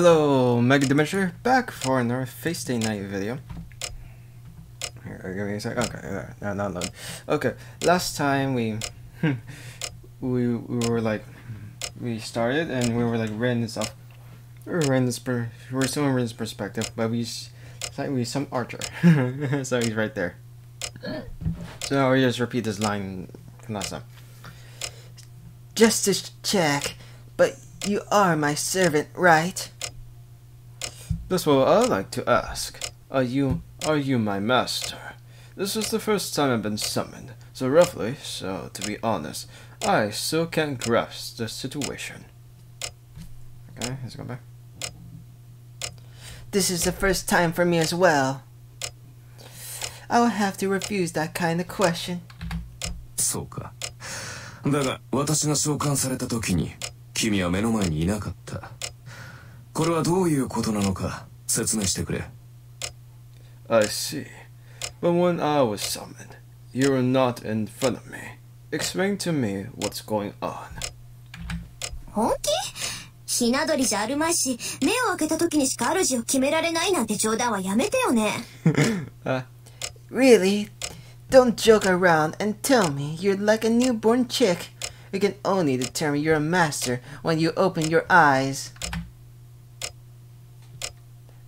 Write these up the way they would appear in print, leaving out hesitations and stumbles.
Hello, Mega Dimensioner, back for another Face Day Night video. Here, give me a sec. Okay, no, not load. Okay, last time we were like, we started and we were like reading this off. We were still in Rin's perspective, but we some Archer, so he's right there. So I'll just repeat this line from last time. Just to check, but you are my servant, right? That's what I'd like to ask. Are you my master? This is the first time I've been summoned, so to be honest, I still can't grasp the situation. Okay, let's go back. This is the first time for me as well. I will have to refuse that kind of question. そうか。だが、私が召喚された時に、君は目の前にいなかった。これはどういうことなのか、説明してくれ。I see. But when I was summoned, you were not in front of me. Explain to me what's going on. 本気？ひな鳥じゃあるまいし、目を開けた時にしか主を決められないなんて冗談はやめてよね。Really? Don't joke around and tell me you're like a newborn chick. You can only determine you're a master when you open your eyes.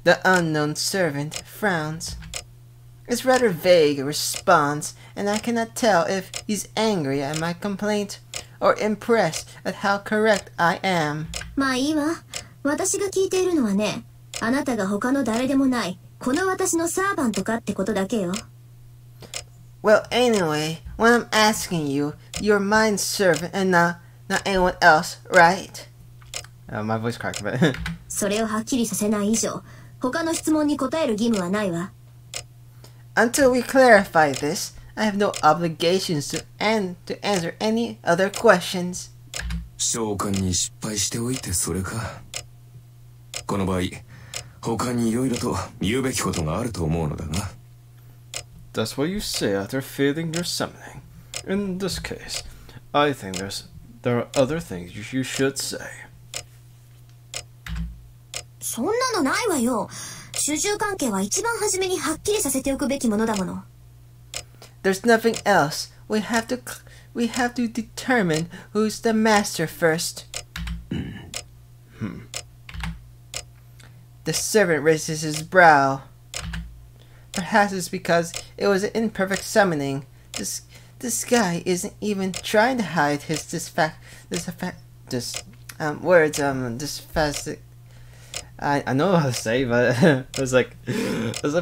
The unknown servant frowns. It's rather vague a response, and I cannot tell if he's angry at my complaint or impressed at how correct I am. まあいいわ。私が聞いているのはね、あなたが他の誰でもない、この私のサーバントかってことだけよ。Well, anyway, when I'm asking you, you're mine servant and not anyone else, right? My voice cracked a bit. それをはっきりさせない以上、他の質問に答える義務はないわ。Until we clarify this, I have no obligations to answer any other questions. 召喚に失敗しておいてそれか。この場合、他に色々と言うべきことがあると思うのだが。That's what you say after failing your summoning. In this case, I think there are other things you should say. そんなのないわよ。主従関係は一番初めにはっきりさせておくべきものだもの。There's nothing else. We have to determine who's the master first. The servant raises his brow. Perhaps it's because it was an imperfect summoning. This guy isn't even trying to hide his I know how to say, but it's like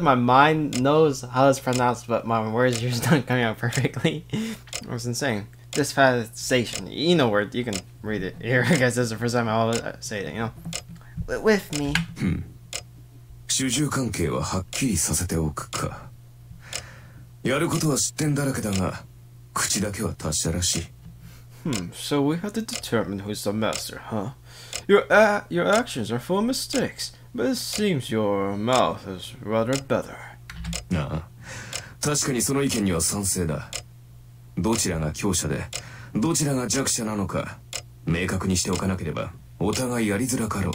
my mind knows how it's pronounced, but my words are just not coming out perfectly. It was insane. Dysphagisation. You know word. You can read it here. I guess this is the first time I'll say it. You know. With me. 主従関係ははっきりさせておくか。やることは知ってんだらけだが、口だけは達者らしい。So we have to determine who's the master, huh? Your actions are full of mistakes, but it seems your mouth is rather better. なあ、確かにその意見には賛成だ。どちらが強者で、どちらが弱者なのか、明確にしておかなければ、お互いやりづらかろう。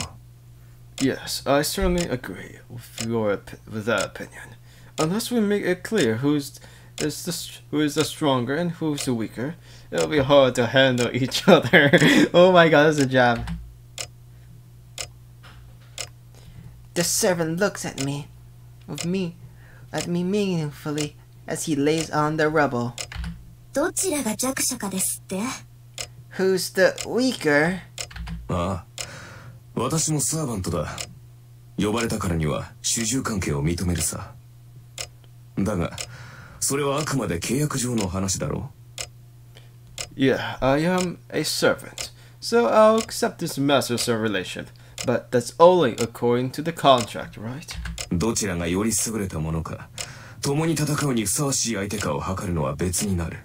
Yes, I certainly agree with that opinion. Unless we make it clear who is the stronger and who's the weaker, it'll be hard to handle each other. Oh my god, that's a jab. The servant looks at me meaningfully as he lays on the rubble. どちらが弱者かですって？ Who's the weaker? ああ、私もサーバントだ。呼ばれたからには主従関係を認めるさ。だが、それはあくまで契約上の話だろう。Yeah, I am a servant, so I'll accept this master-servant relationship, but that's only according to the contract, right? どちらがより優れたものか、共に戦うにふさわしい相手かを測るのは別になる。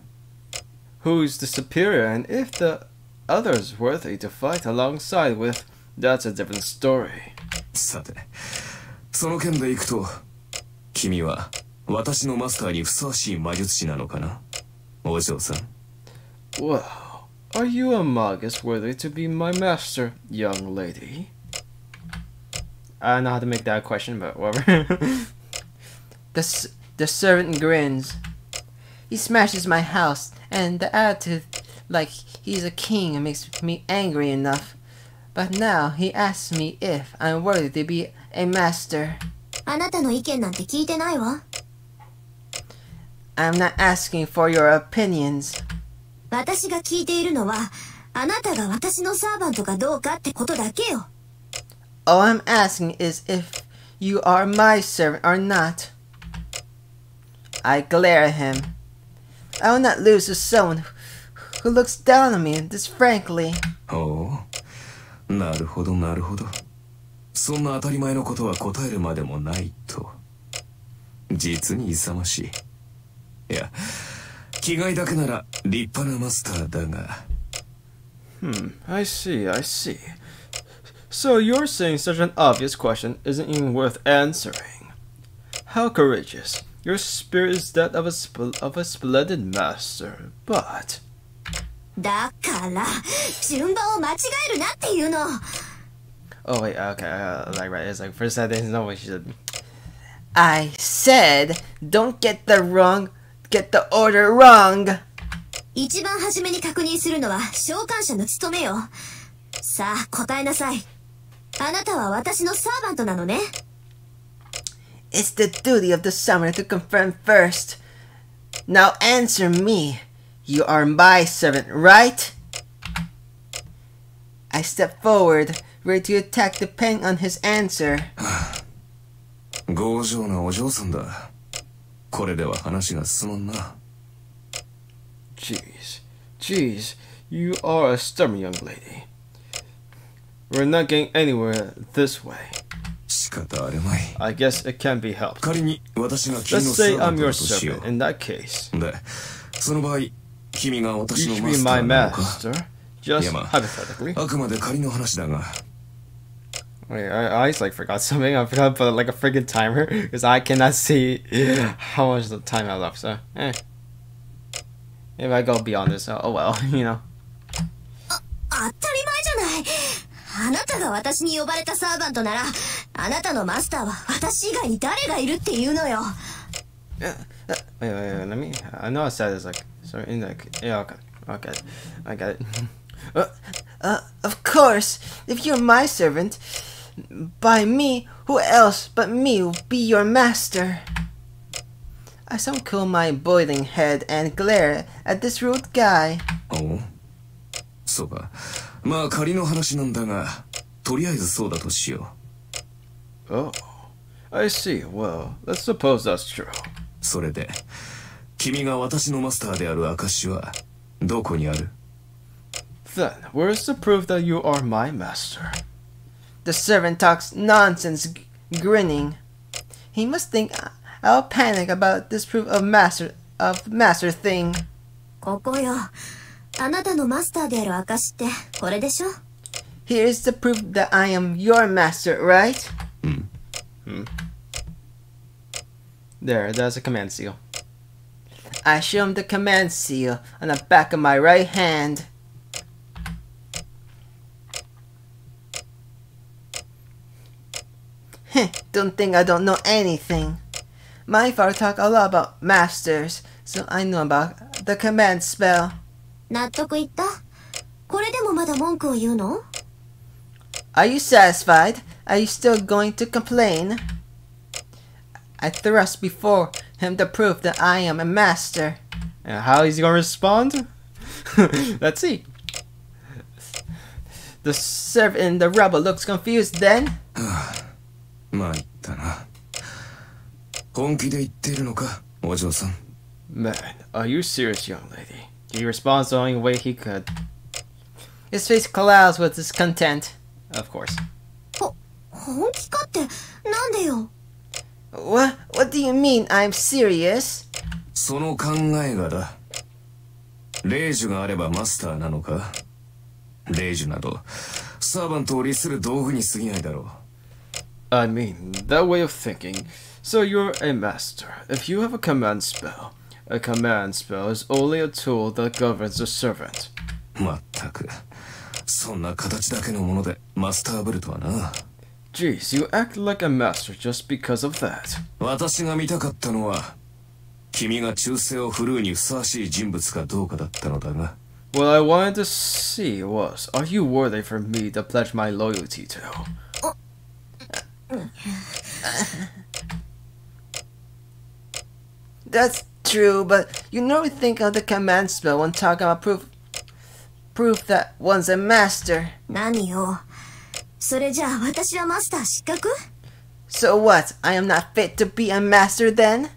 Who's the superior, and if the other is worthy to fight alongside with, that's a different story. さて、その件でいくと、君は私のマスターにふさわしい魔術師なのかな、お嬢さん。Well, are you a magus worthy to be my master, young lady? I don't know how to make that a question, but whatever. The servant grins. He smashes my house, and the attitude like he's a king makes me angry enough. But now he asks me if I'm worthy to be a master. あなたの意見なんて聞いてないわ。I'm not asking for your opinions. 私が聞いているのは、あなたが私のサーバントかどうかってことだけよ。All I'm asking is if you are my servant or not. I glare at him. I will not lose to someone who looks down on me this frankly. ほう、なるほどなるほど。そんな当たり前のことは答えるまでもないと。実に勇ましい。いや、気概だけなら立派なマスターだが。I see, I see. So you're saying such an obvious question isn't even worth answering. How courageous. Your spirit is that of a splendid master, but... だから、順番を間違えるなっていうの。Oh wait, okay, like right, it's like first I didn't know what she said. I said, don't get the order wrong. 一番初めに確認するのは召喚者の務めよ。さあ、答えなさい。あなたは私のサーバントなのね。It's the duty of the summoner to confirm first. Now answer me. You are my servant, right? I step forward, ready to attack depending on his answer. 強情なお嬢さんだ。これでは話が進まんな。Jeez, you are a stubborn young lady. We're not getting anywhere this way. 仕方あるまい。I guess it can't be helped. 仮に私が君 Let's のサ say ーバ I'm ント your だとしよ servant. In that case, う。で、その場合、君が私 you の should マ be スタ my ーなのか。 master. Just いやまあ、 hypothetically. あくまで仮の話だが。Wait, I just like forgot something. I forgot to put like a freaking timer because I cannot see how much the time I left. So, if I go beyond this, oh well, you know. 当たり前じゃない。あなたが私に呼ばれたサーバントなら、あなたのマスターは私以外に誰がいるっていうのよ。Wait, let me. I know I said this like, so in like, yeah, okay, I got it. Of course, if you're my servant, by me, who else but me will be your master? I uncool my boiling head and glare at this rude guy. おう、そうか。まあ仮の話なんだが、とりあえずそうだとしよう。Oh, I see. Well, let's suppose that's true. それで、君が私のマスターである証はどこにある？ Then, where's the proof that you are my master? The servant talks nonsense, grinning. He must think I'll panic about this proof of master thing. ここよ。あなたのマスターである証ってこれでしょ？ Here's the proof that I am your master, right? There, that's a command seal. I show him the command seal on the back of my right hand. Don't think I don't know anything. My father talked a lot about masters, so I know about the command spell. 納得いった？これでもまだ文句を言うの？ Are you satisfied? Are you still going to complain? I thrust before him the proof that I am a master. And how is he gonna respond? Let's see. The servant in the rubble looks confused then. まいったな。本気で言ってるのか、お嬢さん。Man, are you serious, young lady? He responds the only way he could. His face clouds with discontent. Of course. 本気かってなんでよ？ What do you mean I'm serious? その考えがだ。霊樹があればマスターなのか？霊樹など、サーバントを利する道具に過ぎないだろう。I mean, that way of thinking. So you're a master. If you have a command spell is only a tool that governs the servant. まったく、そんな形だけのものでマスターブルとはな。Jeez, you act like a master just because of that. 私が見たかったのは君が忠誠を振るうにふさわしい人物かどうかだったのだが What I wanted to see was, are you worthy for me to pledge my loyalty to? That's true, but you never think of the command spell when talking about proof that one's a master. 何よ。それじゃあ私はマスター失格？ So what? I am not fit to be a master then?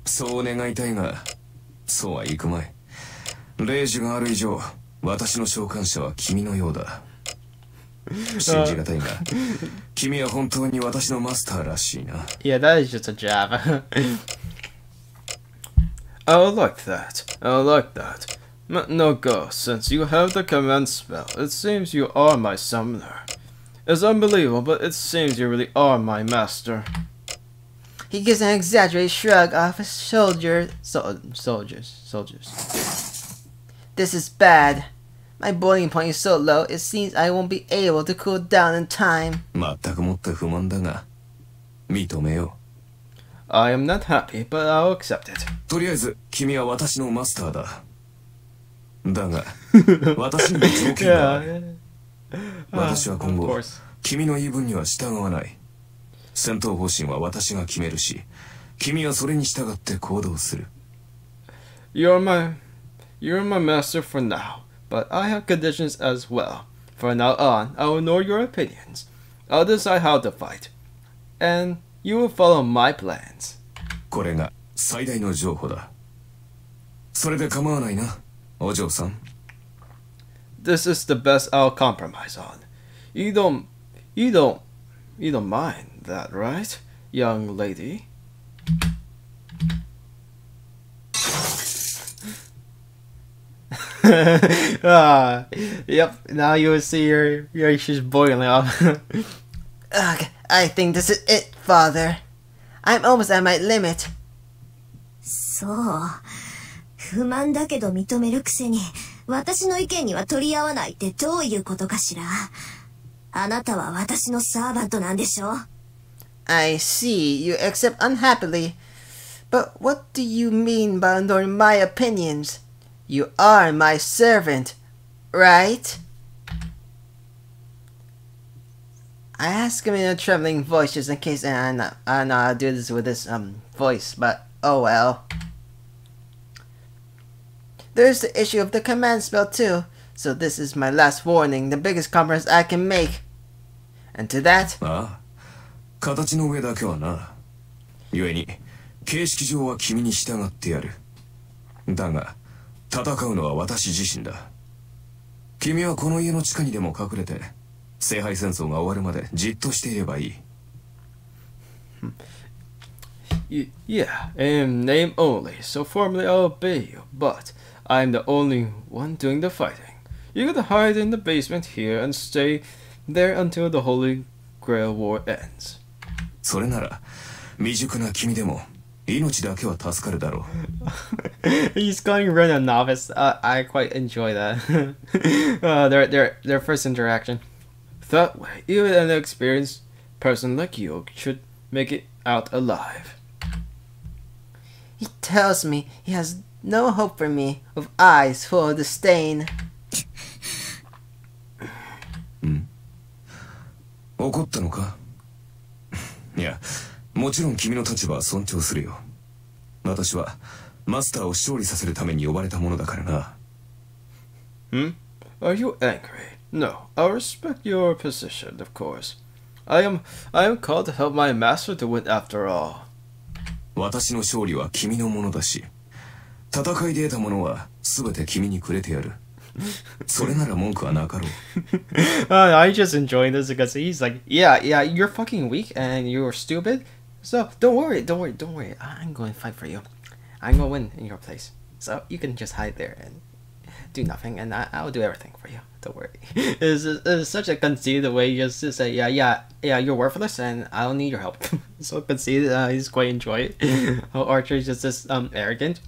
そう願いたいがそうはいくまい令状がある以上私の召喚者は君のようだ信じがたいが君は本当に私のマスターらしいな Yeah, that is just a jab. I like that. I like that. No go, since you have the command spell, it seems you are my summoner. It's unbelievable, but it seems you really are my master. He gives an exaggerated shrug off his soldiers. This is bad. My boiling point is so low, it seems I won't be able to cool down in time. 全くもって不満だが認めよ I am not happy, but I'll accept it. うとりあえず君は私のマスターだだが私にも条件がある私は今 Of 後 course. 君の言い分には従わない戦闘方針は私が決めるし君はそれに従って行動する You're my master for now, but I have conditions as well. From now on, I will ignore your opinions. I'll decide how to fight, and you will follow my plans. これが最大の譲歩だそれで構わないなお嬢さん This is the best I'll compromise on. You don't mind that, right, young lady? Yep. Now you will see your she's boiling up. Ugh, I think this is it, father. I'm almost at my limit. そう。不満だけど認めるくせに、私の意見には取り合わないってどういうことかしら。あなたは私のサーバントなんでしょ I see you accept unhappily. But what do you mean by ignoring my opinions? You are my servant, right? I ask him in a trembling voice just in case, and I know how to do this with this voice, but oh well. There's the issue of the command spell too, so this is my last warning, the biggest compromise I can make. And to that, ああ形の上だけはな故に形式上は君に従ってやるだが戦うのは私自身だ君はこの家の地下にでも隠れて聖杯戦争が終わるまでじっとしていればいい Yeah, in name only, so formally I'll obey you, but I'm the only one doing the fighting. You can hide in the basement here and stay there until the Holy Grail War ends. それなら未熟な君でも命だけは助かるだろう He's calling Ren a novice. I quite enjoy that. Their first interaction. That way, even an experienced person like you should make it out alive. he tells me he has no hope for me, with eyes full of disdain. 怒ったのかいやもちろん君の立場は尊重するよ私はマスターを勝利させるために呼ばれたものだからな Are you angry? No, I respect your position, of course. I am called to help my master to win after all. 私の勝利は君のものだし戦いで得たものは全て君にくれてやるそれなら文句はなかろう I'm just enjoying this because he's like, yeah, you're fucking weak and you're stupid. So don't worry. I'm going to fight for you. I'm going to win in your place. So you can just hide there and do nothing, and I'll do everything for you. Don't worry. It's such a conceited way just to say, yeah, you're worthless and I don't need your help. So conceited. I just quite enjoy it. How Archer is just this arrogant.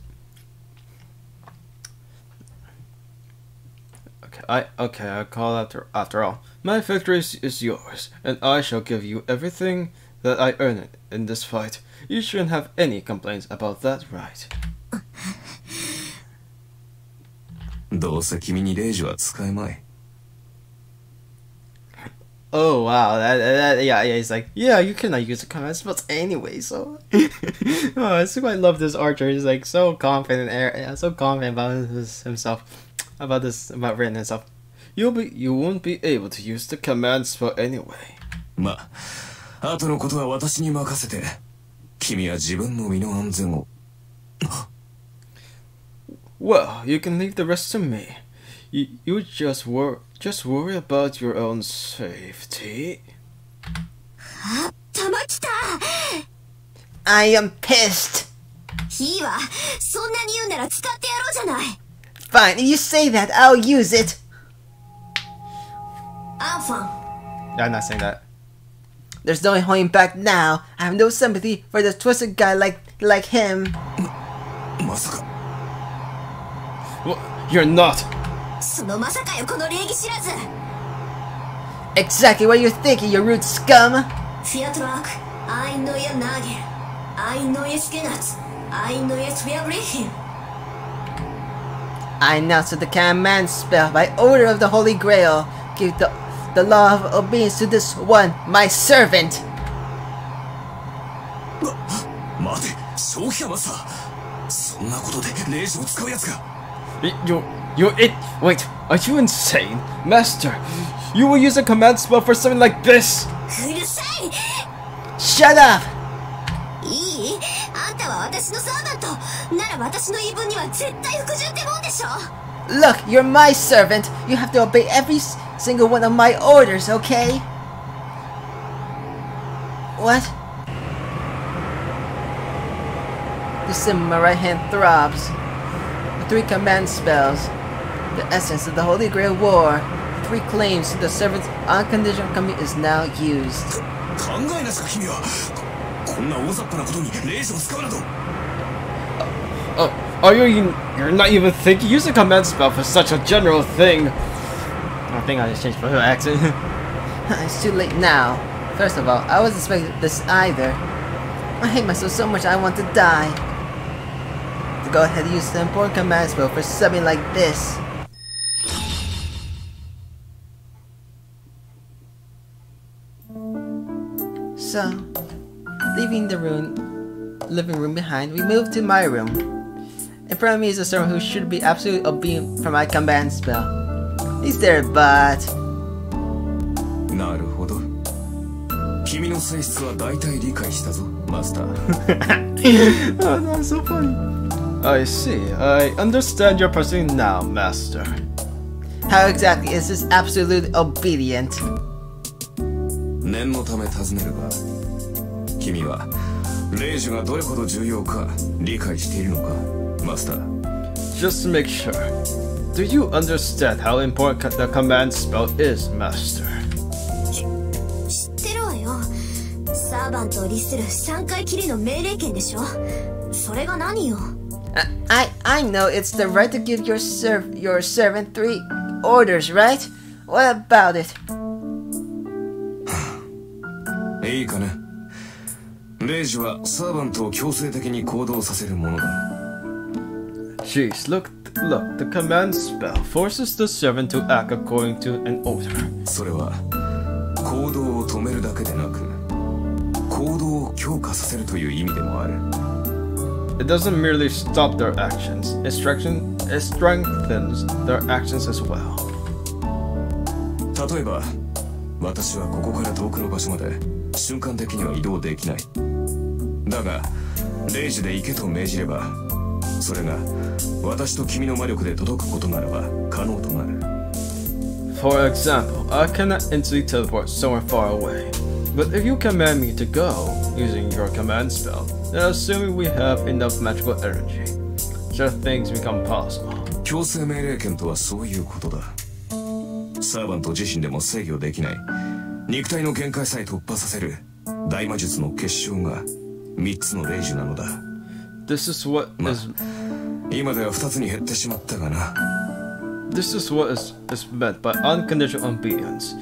Okay, I call after all. My victory is yours, and I shall give you everything that I earned in this fight. You shouldn't have any complaints about that, right? どうせ君にレイジは使えまい。 Oh wow, yeah, he's like, yeah, you cannot use the command spells anyway, so oh, I quite love this archer. He's like so confident, so confident about himself, about Rin himself. You won't be able to use the command spell anyway. まあ、後のことは私に任せて、君は自分の身の安全を。Well, you can leave the rest to me. You just worry about your own safety. I am pissed. いいわ。そんなに言うなら使ってやろうじゃない。Fine, if you say that, I'll use it. アンファン。 Yeah, I'm not saying that. There's no holding back now. I have no sympathy for the twisted guy like him. まさか。 Well, you're not. そのまさかよ、この礼儀知らず。 Exactly what you're thinking, you rude scum. フィアトラーク、アイノヤナゲル、アイノヤスケナツ、アイノヤスフィアブリヒン。 I announce the command spell by order of the Holy Grail. Give the law of obedience to this one, my servant. 待て、正気山さ。そんなことでレイジを使うやつが。Wait, are you insane? Master, you will use a command spell for something like this? うるさい。 Shut up! いい？あんたは私のサーバント。なら私の言い分には絶対服従ってもんでしょ。 Look, you're my servant. You have to obey every single one of my orders, okay? What? The sim in my right hand throbs. The 3 command spells. The essence of the Holy Grail War. 3 claims to the servant's unconditional command is now used. 考えなしか君は。こんな大雑把なことにレイジを使うなど。You're not even thinking. Use a command spell for such a general thing. I think I just changed my accent. It's too late now. First of all, I wasn't expecting this either. I hate myself so much I want to die. To go ahead and use the important command spell for something like this. So, leaving the living room behind, we move to my room. In front of me is a servant who should be absolutely obedient for my command spell. He's there, but... なるほど。君の性質は大体理解したぞ、マスター。Oh, that's so funny. I see. I understand your pursuing now, Master. How exactly is this absolute obedient? 念のため尋ねるが、君はレイジがどれほど重要か理解しているのか、マスター。Just to make sure, do you understand how important the command spell is, Master? 知ってるわよ。サーバントを律する3回きりの命令権でしょ。それが何よ。I know it's the right to give your servant 3 orders, right? What about it? いいかね。レイジはサーバントを強制的に行動させるものだ。Jeez, look, the command spell forces the servant to act according to an order. それは行動を止めるだけでなく、行動を強化させるという意味でもある。It doesn't merely stop their actions, it strengthens their actions as well. 例えば、私はここから遠くの場所まで瞬間的には移動できない。だが、レイジで行けと命じれば、それが私と君の魔力で届くことならば可能となる。For example, I cannot instantly teleport somewhere far away. But if you command me to go using your command spell, then assuming we have enough magical energy, such things become possible. 強制命令権とはそういうことだ。サーバント自身でも制御できない肉体の限界さえ突破させる大魔術の結晶が3つのレイジなのだ。This is what is 今では2つに減ってしまったがな。This is what is meant by unconditional obedience.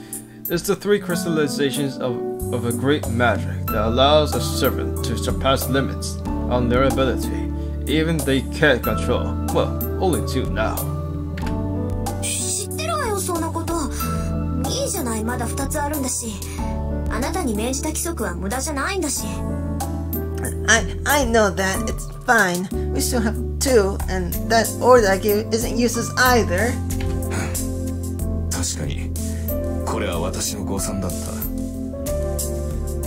It's the three crystallizations of a great magic that allows a servant to surpass limits on their ability. Even they can't control. Well, only two now. 知ってるわよ、そんなこと。いいじゃない、まだ2つあるんだし。あなたに命じた規則は無駄じゃないんだし。I know that. It's fine. We still have two, and that order I gave isn't useless either. 確かにこれは私の誤算だった。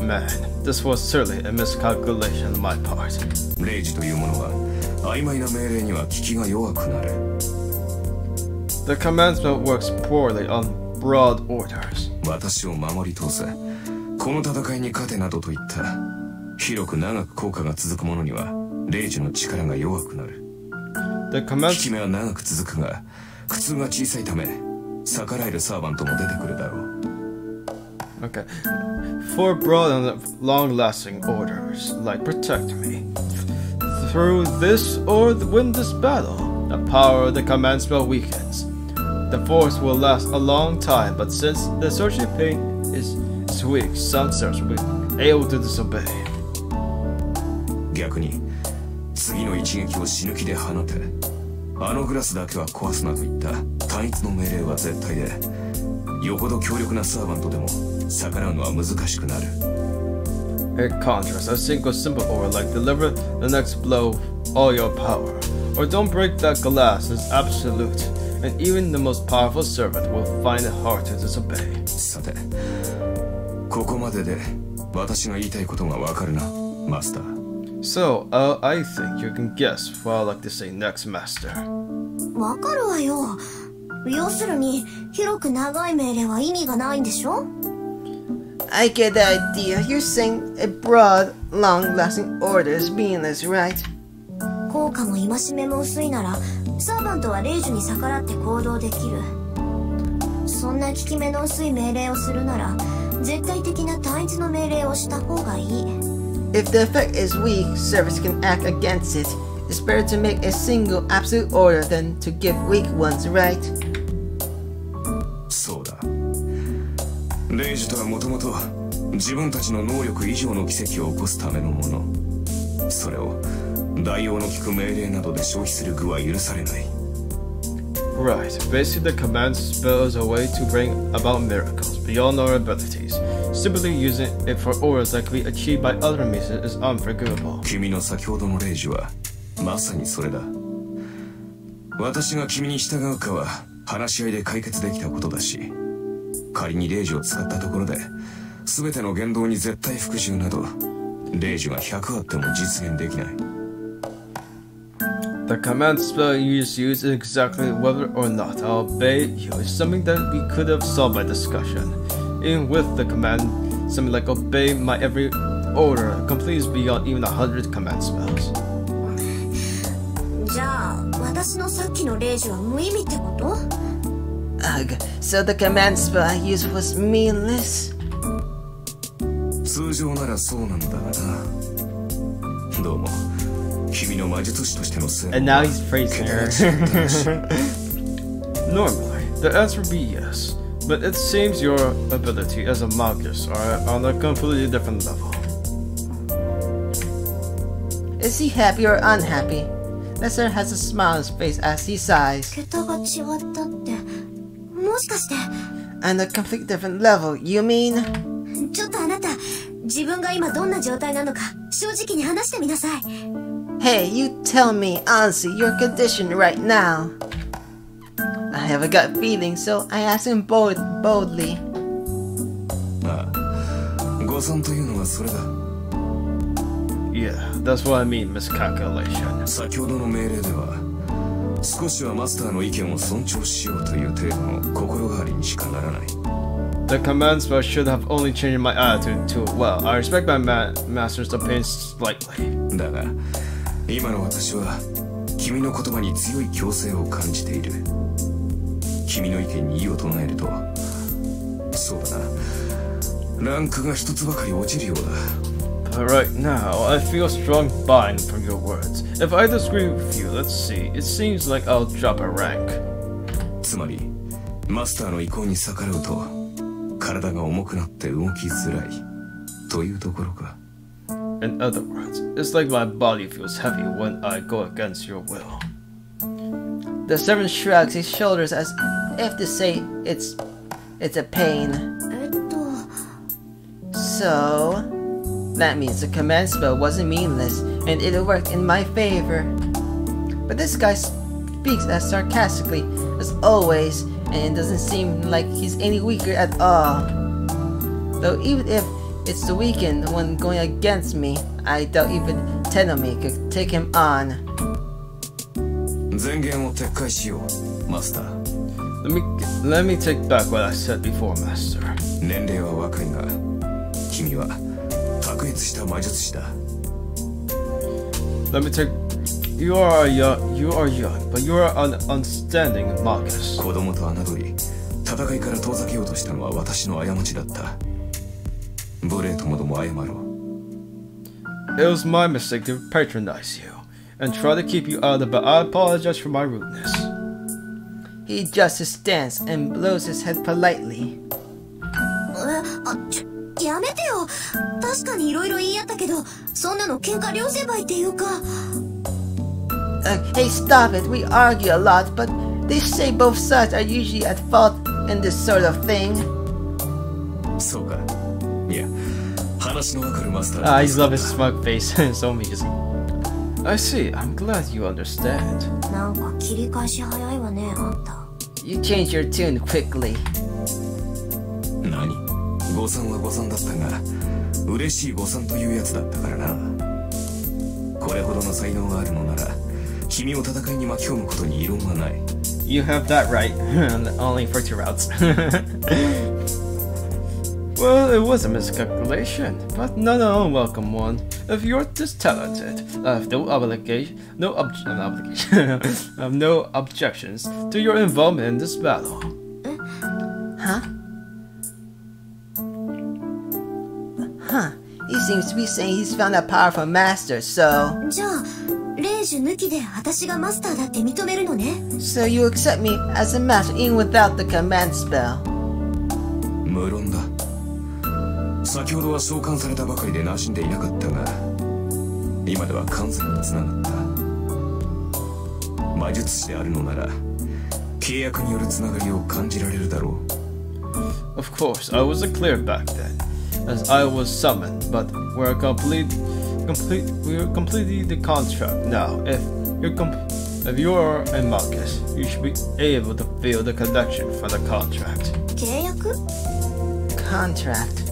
Man, this was certainly a miscalculation on my part. レイジというものは曖昧な命令には効きが弱くなる。 The commandment works poorly on broad orders. 私を守り通せ。この戦いに勝てなどと言った広く長く効果が続くものにはレイジの力が弱くなる。 The 効 command き目は長く続くが苦痛が小さいため逆らえるサーバントも出てくるだろう。 Okay. For broad and long-lasting orders, like protect me. Through this or win this battle, the power of the command spell weakens. The force will last a long time, but since the searching pain is weak, some servants will be able to disobey. 逆に次の一撃を死ぬ気で放て。あのグラスだけは壊すなといった単一の命令は絶対で、よほど強力なサーバントでも逆らうのは難しくなる。 In contrast, a single simple order like deliver the next blow with all your power, or don't break that glass is absolute, and even the most powerful servant will find it hard to disobey. さて、ここまでで私が言いたいことがわかるな、マスター。 So, I think you can guess what I'd like to say next, Master. わかるわよ。要するに広く長い命令は意味がないんでしょ。 I get the idea. You're saying a broad, long-lasting order is meaningless, right? 効果も戒めも薄いならサーバントはレイジュに逆らって行動できる。そんな効き目の薄い命令をするなら絶対的な単一の命令をした方がいい。 If the effect is weak, servants can act against it. It's better to make a single absolute order than to give weak ones, right? そうだ。レイジとはもともと自分たちの能力以上の奇跡を起こすためのもの。それを代用の効く命令などで消費する具は許されない。 Right, basically the command spell is a way to bring about miracles beyond our abilities. Simply using it for orders that can be achieved by other means is unforgivable. 君の先ほどのレイジはまさにそれだ。私が君に従うかは話し合いで解決できたことだし、仮にレイジを使ったところで全ての言動に絶対服従などレイジが100あっても実現できない。 The command spell you just use is exactly whether or not I'll obey you is something that we could have solved by discussion. Even with the command, something like obey my every order completes beyond even 100 command spells. じゃあ私のさっきのレイジは無意味ってこと？ Ugh, so the command spell I used was meaningless? 通常ならそうなんだがな。どうも君の魔術師としてのせい And now he's praising her. Normally, the answer would be yes, but it seems your ability as a magus are on a completely different level. Is he happy or unhappy? Lester has a smile on his face as he sighs. 桁が違ったってもしかして。 On a completely different level, you mean? ちょっとあなた自分が今どんな状態なのか正直に話してみなさい。 Hey, you tell me honestly your condition right now. I have a gut feeling, so I ask him boldly. ああ、誤算というのはそれだ。 Yeah, that's what I mean, miscalculation. 先ほどの命令では少しはマスターの意見を尊重しようという程度の心変わりにしかならない。 The command spell should have only changed my attitude to, well, I respect my master's opinion slightly. だが今の私は君の言葉に強い強制を感じている。君の意見に異を唱えると、そうだな、ランクが一つばかり落ちるようだ。 But right now, I feel a strong bind from your words. If I disagree with you, let's see, it seems like I'll drop a rank. つまりマスターの意向に逆らうと体が重くなって動きづらいというところか。 In other words, it's like my body feels heavy when I go against your will. The servant shrugs his shoulders as if to say it's a pain. So, that means the command spell wasn't meaningless and it worked in my favor. But this guy speaks as sarcastically as always, and it doesn't seem like he's any weaker at all. Though even if it's the weakened one going against me, I doubt even Tenome could take him on. 前言を撤回しよう、マスター。Let me take back what I said before, Master. 年齢は若いが、君は卓越した魔術師だ。Let me take. You are young, but you are an outstanding Magus. 子供と侮り、戦いから遠ざけようとしたのは私の過ちだった。無礼ともども謝ろう。It was my mistake to patronize you and try to keep you out of it, but I apologize for my rudeness. He adjusts his stance and blows his head politely. やめてよ。確かに色々言い合ったけど、そんなの喧嘩両成敗っていうか。Hey, stop it. We argue a lot, but they say both sides are usually at fault in this sort of thing. そうか。いや、話のわかるマスター。I just love his smug face. So amusing. I see. I'm glad you understand. なんか切り返し早いわね、あんた。You change your tune quickly. 何？誤算は誤算だったが、嬉しい誤算というやつだったからな。これほどの才能があるのなら、君を戦いに巻き込むことに異論はない。You have that right. Only for 2 routes. Well, it was a miscalculation, but not an unwelcome one. If you're this talented, I have no objections to your involvement in this battle. Huh? He seems to be saying he's found a powerful master, so... じゃあ、霊樹抜きで私がマスターだって認めるのね。So you accept me as a master even without the command spell? 無論だ。先ほどは召喚されたばかりで馴染んでいなかったが、今では完全に繋がった。魔術師であるのなら、契約による繋がりを感じられるだろう。Of course, I wasn't clear back then, as I was summoned, but we're completing the contract now. If you're a Magus, you should be able to feel the connection for the contract. 契約? Contract.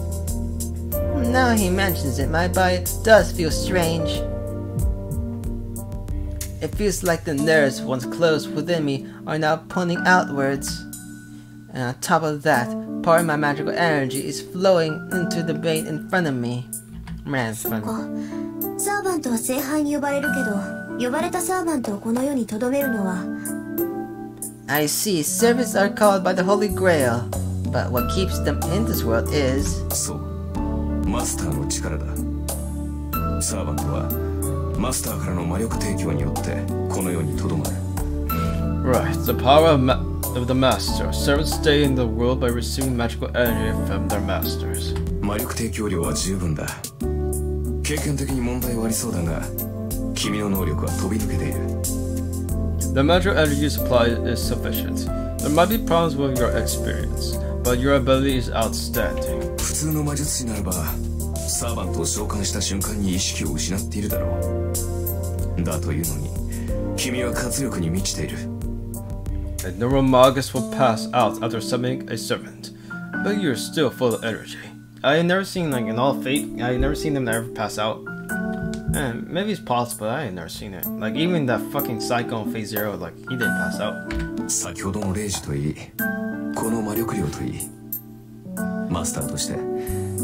Now he mentions it, my body does feel strange. It feels like the nerves once closed within me are now pointing outwards. And on top of that, part of my magical energy is flowing into the vein in front of me. Man, そっか。サーバントは聖杯に呼ばれるけど、呼ばれたサーバントをこの世に留めるのは。I see, servants are called by the Holy Grail, but what keeps them in this world is... そう。マスターの力だ。サーバントはマスターからの魔力提供によってこの世にとどまる。Right, the power of the master. Servants stay in the world by receiving magical energy from their masters. 魔力提供量は十分だ。経験的に問題はありそうだが、君の能力は飛び抜けている。The magical energy supply is sufficient. There might be problems with your experience, but your ability is outstanding. 普通の魔術師ならば、サーバントを召喚した瞬間に意識を失っているだろう。だというのに、君は活力に満ちている。A normal Magus will pass out after summoning a servant, but you're still full of energy. I have never seen, like, in all Fate, I have never seen them ever pass out. And maybe it's possible, I have never seen it. Like, even that fucking Psycho in Phase Zero, like, he didn't pass out. 先ほどの霊樹といい、この魔力量といい、マスターとして、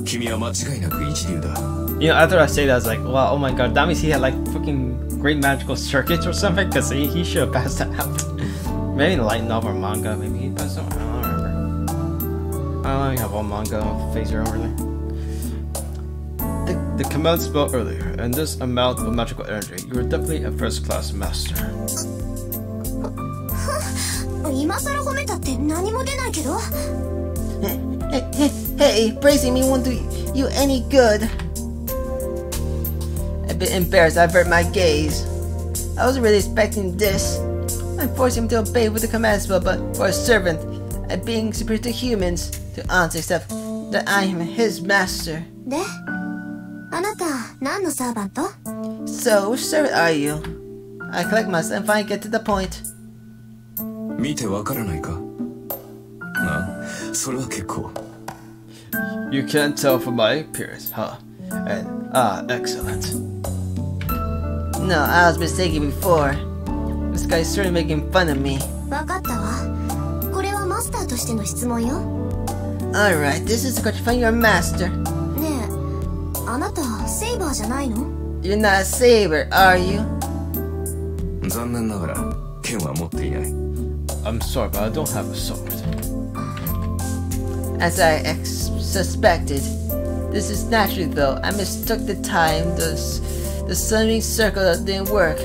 君は間違いなく一流だ。You know, after I say that, I was like, wow, oh my god, that means he had, like, fucking great magical circuits or something, because he should have passed that out. Maybe in the light novel or manga, maybe he passed out, I don't remember. I only have one manga of Phase Zero, really. The command spell earlier, and this amount of magical energy, you are definitely a first-class master. 今更褒めたって何も出ないけど。Hey, praising me won't do you any good. A bit embarrassed, I avert my gaze. I wasn't really expecting this. I'm forcing him to obey with the commands, but for a servant, a being superior to humans, to honestly accept that I am his master. で、あなた何のサーバント？ So, which servant are you? I collect myself and finally get to the point. 見てわからないか？ああ、それは結構。 You can't tell from my appearance, huh? And excellent. No, I was mistaken before. This guy's certainly making fun of me. わかったわ。これはマスターとしての質問よ。 Alright, this is a question from your master. ねえ、あなたセイバーじゃないの？ You're not a saber, are you? 残念ながら剣は持っていない。 I'm sorry, but I don't have a sword. As I suspected. This is naturally though. I mistook the time, the summoning circle that didn't work.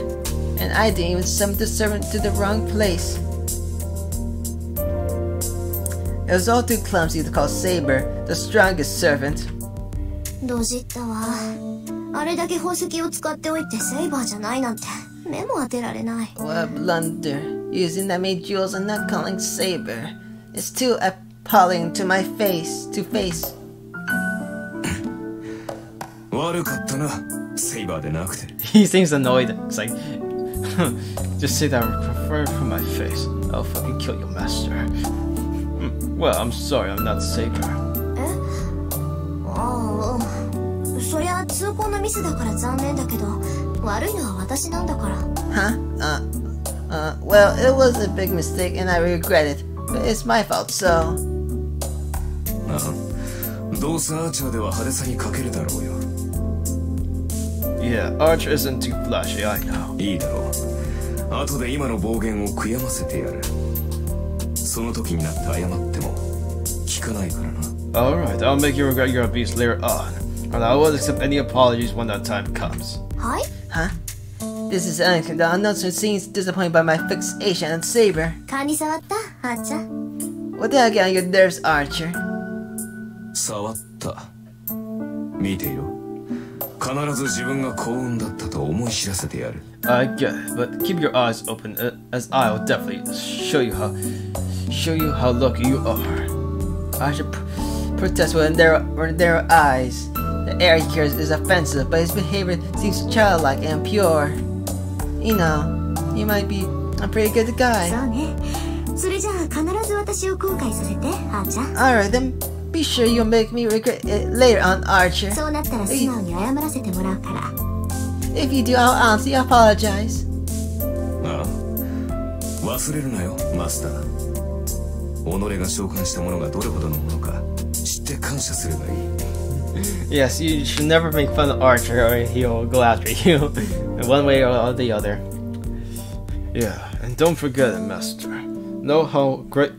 And I didn't even summon the servant to the wrong place. It was all too clumsy to call Saber the strongest servant. ドジったわ。あれだけ宝石を使っておいてセイバーじゃないなんて目も当てられない。 What a blunder. Using that many jewels and not calling Saber. It's too appalling to my face. To face. 悪かったな、セイバーでなくて。 He seems annoyed. It's like, just say that prefer from my face. I'll fucking kill your master. Well, I'm sorry, I'm not Saber. え？ああ、そりゃ通行のミスだから残念だけど、悪いのは私なんだから。 Huh? Well, it was a big mistake and I regret it. But it's my fault, so... ああ、どうせアーチャーでは派手さに欠けるだろうよ。 Yeah, Archer isn't too flashy, I know. いいだろう。後で今の暴言を悔やませてやる。その時になって謝っても聞かないからな。 Alright, I'll make you regret your abuse later on. And I won't accept any apologies when that time comes. はい？ Huh? This is unexpected. The announcer seems disappointed by my fixation on Saber. 勘に触った？あっちゃん。 What did I get on your nerves, Archer? 触った。見ていろ。必ず自分が幸運だったと思い知らせてやる。 I get it, but keep your eyes open, as I'll definitely show you how lucky you are. Archer protests when there are eyes. The air he carries is offensive, but his behavior seems childlike and pure. You know, he might be a pretty good guy. そうね。それじゃあ必ず私を後悔させて、あっちゃん。 Alright, then be sure you'll make me regret it later on, Archer. そうなったら素直に謝らせてもらうから。 If you do, I'll honestly apologize. ああ、忘れるなよ、マスター。己が召喚したものがどれほどのものか知って感謝すればいい。 Yes, you should never make fun of Archer or he'll go after you, in one way or the other. Yeah, and don't forget it, Master. Know how great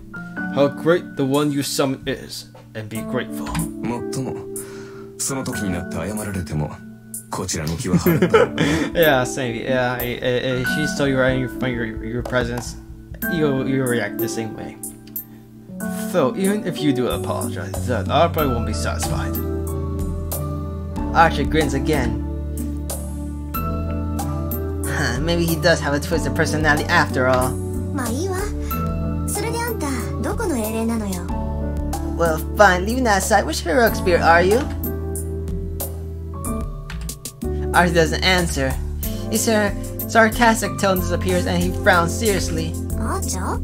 the one you summon is, and be grateful. もっとも、その時になって謝られても、こちらの気は晴れんだ。 Yeah, same. Yeah, if she saw you right in front of your presence, you react the same way. So even if you do apologize, then I probably won't be satisfied. Archer grins again. Maybe he does have a twisted personality after all. まあいいわ。それであんたどこの英霊なのよ。 Well, fine. Leaving that aside, which heroic spirit are you? Archer doesn't answer. His sarcastic tone disappears and he frowns seriously. あっちゃん？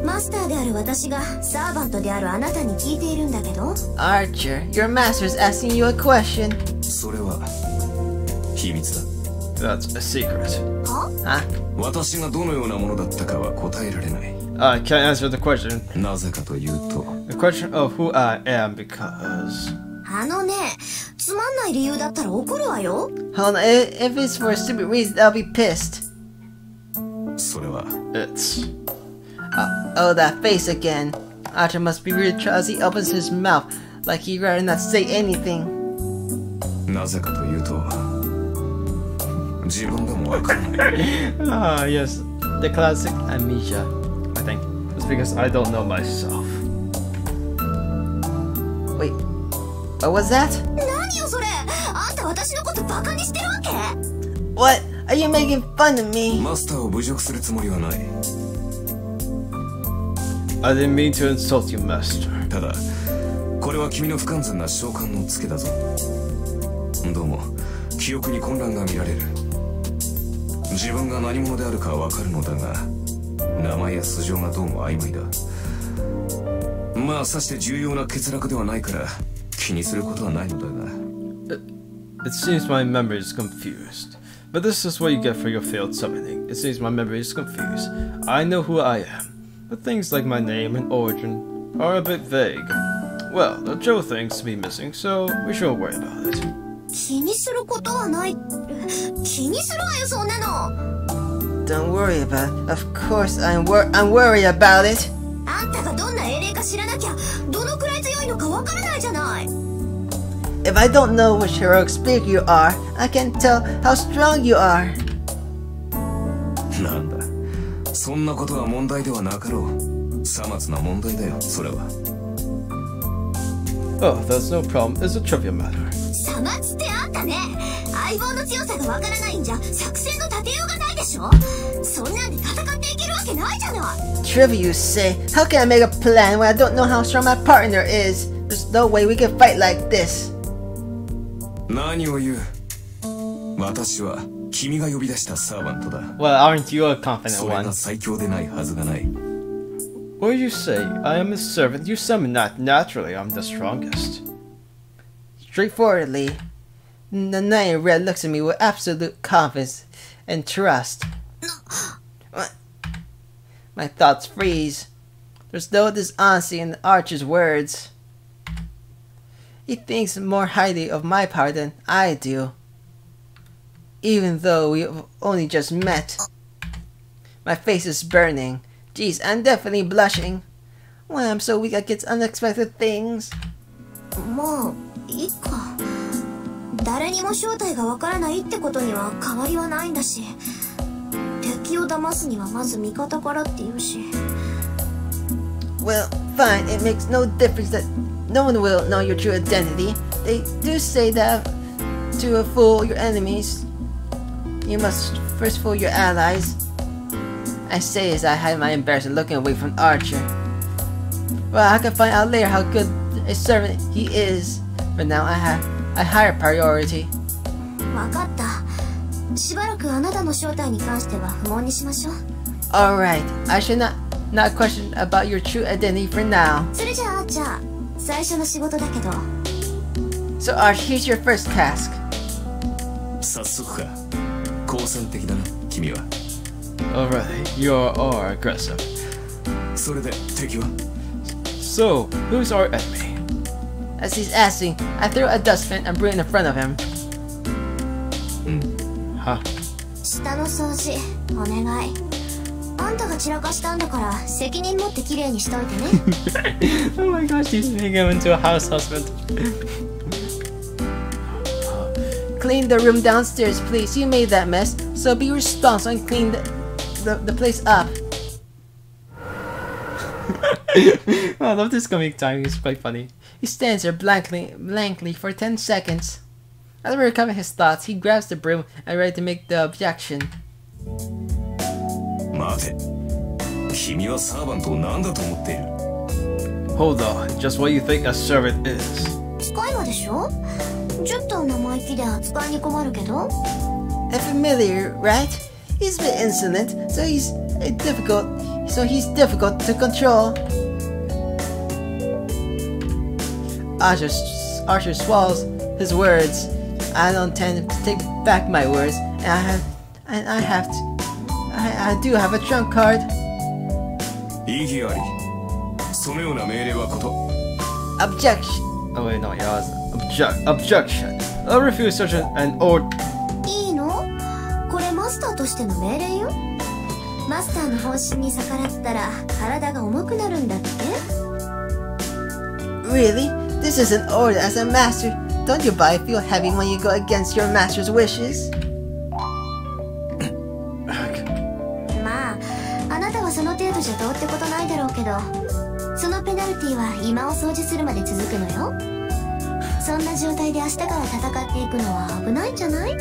マスターである私がサーバントであるあなたに聞いているんだけど。 Archer, your master is asking you a question. それは秘密だ。 That's a secret. は？ Huh? 私がどのようなものだったかは答えられない。 I can't answer the question. なぜかというと、 The question of who I am because... あのね、つまんない理由だったら怒るわよ。 Hold on, if it's for a stupid reason, I'll be pissed. それは It's... Oh, that face again. Archer must be really trying as he opens his mouth, like he'd rather not say anything. なぜかというと、自分でもわからない。 Ah, yes. The classic amnesia, I think. It's because I don't know myself. What was that? 何よそれ。あんた私のことバカにしてるわけ？ What? Are you making fun of me? マスターを侮辱するつもりはない。 I didn't mean to insult you, Master. ただこれは君の不完全な召喚のツケだぞ。どうも記憶に混乱が見られる。自分が何者であるかはわかるのだが、名前や素性がどうも曖昧だ。まあさして重要な欠落ではないから気にすることはないのだが。 It seems my memory is confused. But this is what you get for your failed summoning. It seems my memory is confused. I know who I am, but things like my name and origin are a bit vague. Well, the Joe thing's to be missing, so we shouldn't worry about it. 気にすることはない。気にするわよそんなの。 Don't worry about it. Of course I'm worried about it. あんたがどんな英霊か知らなきゃどのくらい強いのかわからないじゃない。 If I don't know which heroic spirit you are, I can tell how strong you are. なんだそんなことは問題ではなかろう。さまつな問題だよそれは。 Oh, that's no problem. It's a trivia matter. さまつってあんたね。相棒の強さがわからないんじゃ作戦の立てようがないでしょ。そんなんで戦っていけるわけないじゃない。 Trivia, you say? How can I make a plan when I don't know how strong my partner is? There's no way we can fight like this. 何を言う。私は君が呼び出したサーバントだ。 Well, aren't you a confident それ one? が最強でないはずがない。 Or you say, I am a servant. You summon that. Naturally, I'm the strongest. Straightforwardly, the knight in red looks at me with absolute confidence and trust. My thoughts freeze. There's no dishonesty in the archer's words. He thinks more highly of my power than I do, even though we've only just met. My face is burning. Geez, I'm definitely blushing. Why I'm so weak against unexpected things. まあいいか。誰にも正体がわからないってことには変わりはないんだし、敵を騙すにはまず味方からって言うし。 Well, fine. It makes no difference that no one will know your true identity. They do say that to fool your enemies, you must first fool your allies. I say as I hide my embarrassment looking away from Archer. Well, I can find out later how good a servant he is, but now I have a higher priority. わかった。しばらくあなたの正体に関しては不問にしましょう。 Alright, I should not question about your true identity for now. それじゃあじゃあ最初の仕事だけど。 So Archer, here's your first task. 早速か。好戦的だな君は。 Alright, you are aggressive. それで敵は So, who's our enemy? As he's asking, I throw a dustpan and broom in front of him. Huh. 下の掃除お願い。あんたが散らかしたんだから責任持ってきれいにしといてね。Oh my gosh, she's making him into a house husband. Clean the room downstairs, please. You made that mess, so be responsible and clean the place up. I love this comic timing, it's quite funny. He stands there blankly for 10 seconds. As we recover his thoughts, he grabs the broom and ready to make the objection. 待て。君はサーバントを何だと思っている。 Hold on, just what you think a servant is. 使い魔でしょ。ちょっと生意気で扱いに困るけど。 A familiar, right? He's a bit insolent, so he's difficult to control. Archer swallows his words. I don't intend to take back my words, and I do have a trump card. 意義あり。そのような命令はこと。 Objection. Oh wait, no, yeah, objection. I refuse such an order. いいの？これマスターとしての命令よ。マスターの方針に逆らったら体が重くなるんだって。 Really? This is an order as a master. Don't your body feel heavy when you go against your master's wishes? まあ、あなたはその程度じゃどうってことないだろうけど、そのペナルティは今を掃除するまで続くのよ。そんな状態で明日から戦っていくのは危ないんじゃない？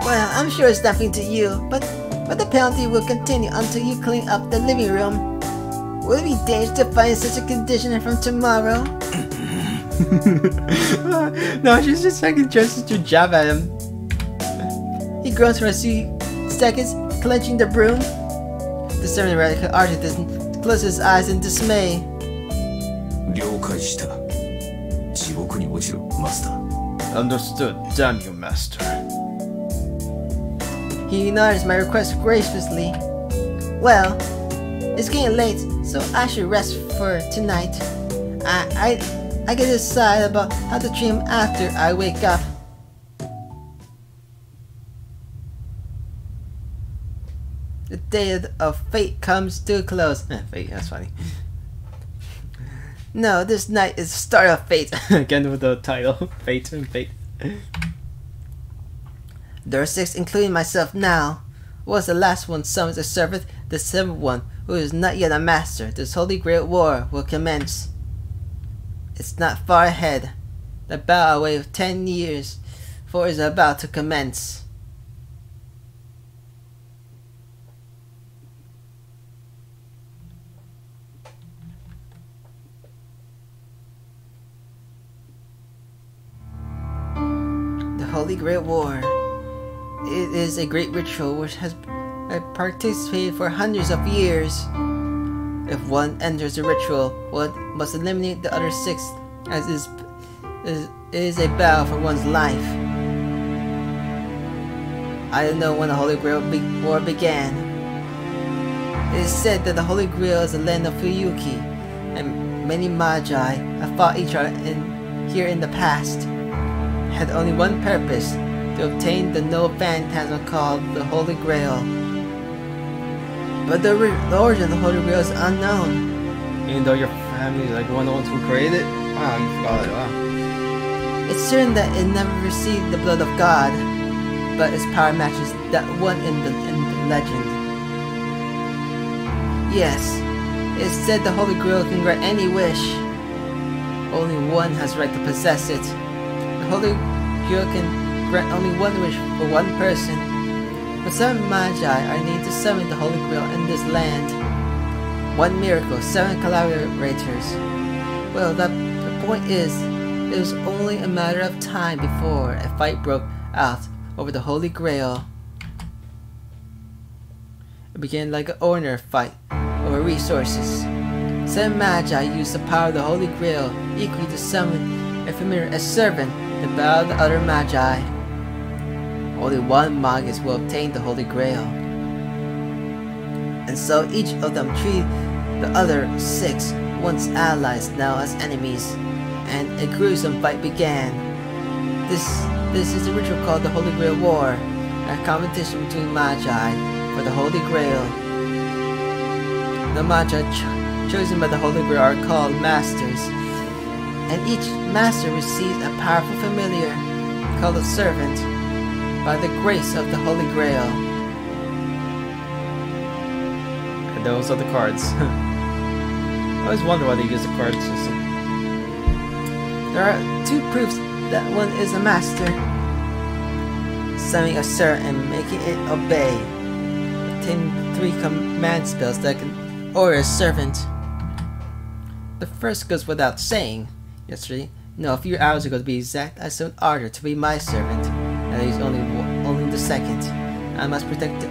Well, I'm sure it's nothing to you, but the penalty will continue until you clean up the living room. Will it be dangerous to find such a condition from tomorrow? No, she's just second chances to jab at him. He groans for a few seconds, clenching the broom. The servant radical artist closes his eyes in dismay. 了解した。地獄に落ちるマスター。 Understood, damn you, master. He acknowledged my request graciously. Well, it's getting late, so I should rest for tonight. I get to decide about how to treat him after I wake up. The day of fate comes to a close. Fate, that's funny. No, this night is the start of fate. Again with the title, Fate and Fate. There are 6, including myself now. Was the last one summons a servant, the 7th one, who is not yet a master. This holy great war will commence. It's not far ahead. The battle away of 10 years, for is about to commence. The Holy Great War. It is a great ritual which has participated for hundreds of years. If one enters the ritual, one must eliminate the other 6, as it is a battle for one's life. I don't know when the Holy Grail War began. It is said that the Holy Grail is the land of Fuyuki, and many Magi have fought each other here in the past. Had only one purpose, to obtain the noble phantasm called the Holy Grail. But the origin of the Holy Grail is unknown. Even though your family is like one of the ones who created it? Wow, you forgot it, wow. It's certain that it never received the blood of God, but its power matches that one in the legend. Yes, it is said the Holy Grail can grant any wish. Only one has right to possess it. The Holy Grail can grant only one wish for one person. But 7 Magi are needed to summon the Holy Grail in this land. One miracle, 7 collaborators. Well, the point is, it was only a matter of time before a fight broke out over the Holy Grail. It began like an ordinary fight over resources. 7 Magi used the power of the Holy Grail equally to summon a familiar as servant to battle the other Magi. Only one Magus will obtain the Holy Grail. And so each of them treated the other 6 once allies, now as enemies, and a gruesome fight began. This is a ritual called the Holy Grail War, a competition between Magi for the Holy Grail. The Magi chosen by the Holy Grail are called Masters, and each Master receives a powerful familiar, called a Servant, by the grace of the Holy Grail. And those are the cards. I always wonder why they use the card system. There are 2 proofs that one is a master. Summoning a servant and making it obey. Obtaining 3 command spells that can order a servant. The first goes without saying. Yesterday, no, a few hours ago to be exact, I summoned Arthur to be my servant. And he's only the second. I must protect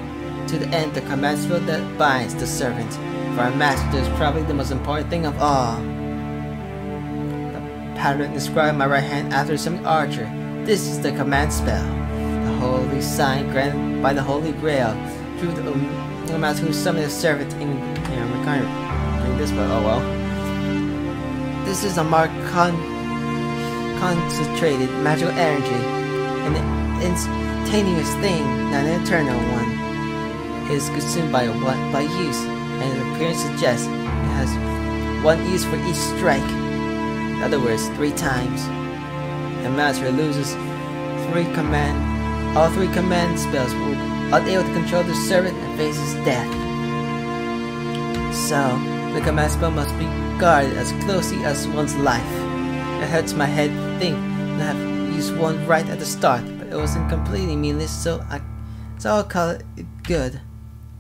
to the end the command spell that binds the servant. For a master is probably the most important thing of all. The pattern inscribed on my right hand after summoning Archer. This is the command spell. The holy sign granted by the Holy Grail. Through the master who summoned a servant in... Yeah, we're kind of doing this, but oh well. This is a mark concentrated magical energy. An instantaneous thing, not an eternal one. It is consumed by use, and its appearance suggests it has 1 use for each strike. In other words, 3 times. The master loses all 3 command spells will unable to control the servant and faces death. So, the command spell must be guarded as closely as one's life. It hurts my head to think have used one right at the start, but it wasn't completely meaningless, so I'll call it good,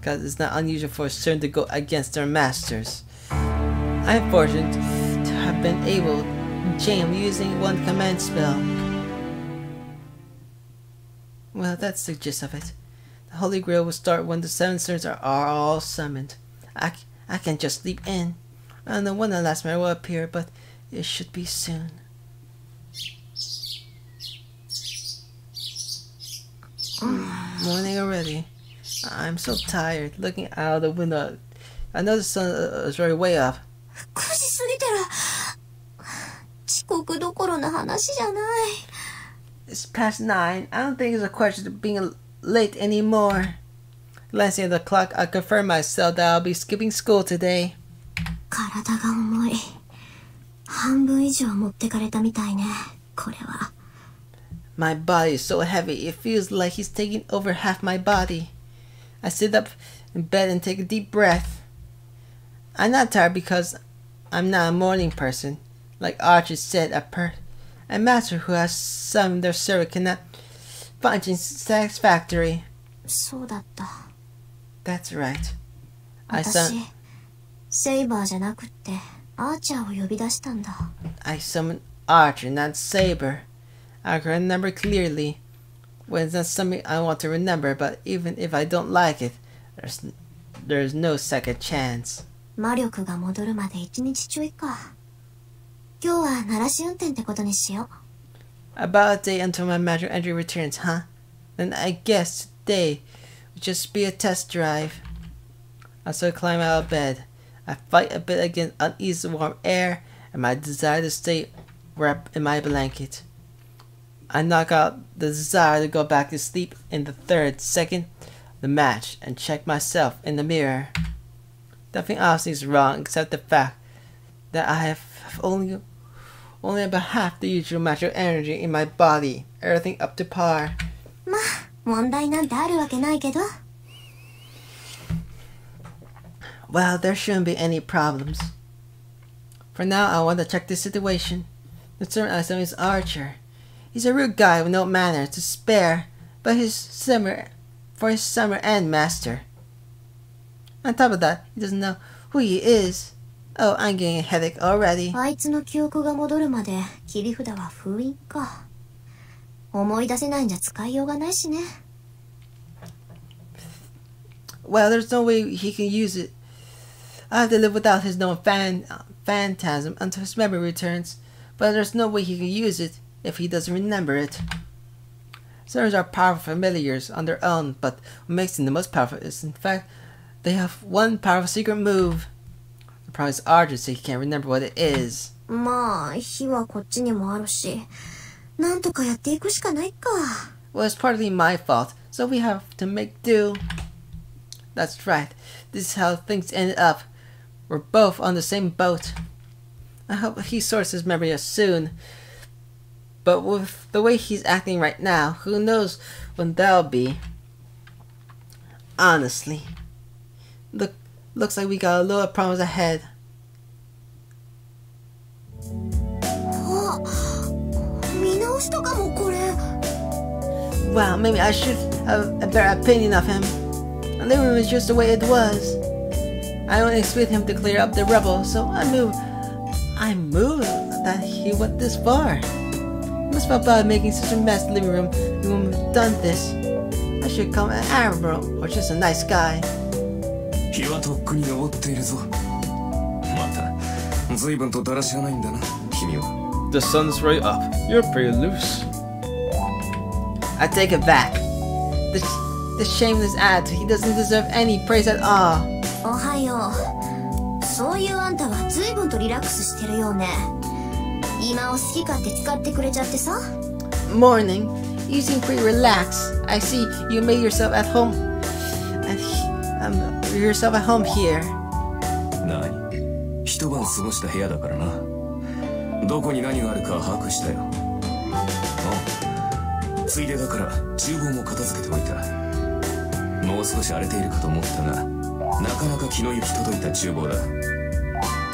because it's not unusual for a servant to go against their masters. I am fortunate to have been able to jam using one command spell. Well, that's the gist of it. The Holy Grail will start when the 7 servants are all summoned. I can just sleep in. I don't know when the last man will appear, but it should be soon. Morning already. I'm so tired. Looking out the window, I know the sun is already way up. 9時過ぎてる。遅刻どころの話じゃない。It's past 9. I don't think it's a question of being late anymore. Glancing at the clock, I confirm myself that I'll be skipping school today. 体が重い。半分以上持ってかれたみたいね、これは。My body is so heavy, it feels like he's taking over half my body. I sit up in bed and take a deep breath. I'm not tired because I'm not a morning person. Like Archer said, a master who has summoned their servant cannot function satisfactory. そうだった。That's right. 私、セイバーじゃなくってアーチャーを呼び出したんだ。I summoned Archer, not Saber. I can remember clearly when it's not something I want to remember, but even if I don't like it, there's no second chance. 魔力が戻るまで1日ちょいか。今日は鳴らし運転ってことにしよう。About a day until my magic entry returns, huh? Then I guess today would just be a test drive. I start to climb out of bed. I fight a bit against uneasy warm air and my desire to stay wrapped in my blanket. I knock out the desire to go back to sleep in the 3rd second of the match and check myself in the mirror. Nothing obviously is wrong except the fact that I have only about half the usual magical energy in my body. Everything up to par. まあ、問題なんてあるわけないけど。Well, there shouldn't be any problems. For now, I want to check the situation. The servant I saw is Archer. He's a rude guy with no manners to spare, but his summer end master. On top of that, he doesn't know who he is. Oh, I'm getting a headache already. あいつの記憶が戻るまで切り札は封印か。思い出せないんじゃ使いようがないしね。Well, there's no way he can use it. I have to live without his known phantasm until his memory returns, but there's no way he can use it if he doesn't remember it. Servants are powerful familiars on their own, but what makes them the most powerful is, in fact, they have one powerful secret move. The problem is Archer, so he can't remember what it is. まあ、火はこっちにもあるし、なんとかやっていくしかないか。Well, it's partly my fault, so we have to make do. That's right. This is how things ended up. We're both on the same boat. I hope he sorts his memory out soon. But with the way he's acting right now, who knows when that'll be. Honestly. Looks like we got a lot of problems ahead. あ、見直したかもこれ。Well, maybe I should have a better opinion of him. The living room is just the way it was. I only expect him to clear up the rubble, so I'm moved that he went this far. He must feel bad making such a mess in the living room. He wouldn't have done this. I should call him an admiral or just a nice guy. 日はとっくに昇っているぞ。また、随分とだらしがないんだな、君は。The sun's right up. You're pretty loose. I take it back. The shameless attitude. He doesn't deserve any praise at all. おはよう。そういうあんたは随分とリラックスしてるよね。今を好き勝手使ってくれちゃってさ。Morning. You seem pretty relaxed. I see you made yourself at home. Yourself at home here. 何？一晩過ごした部屋だからな。どこに何があるか把握したよ。ああ。ついでだから厨房も片付けておいた。もう少し荒れているかと思ったが、なかなか気の行き届いた厨房だ。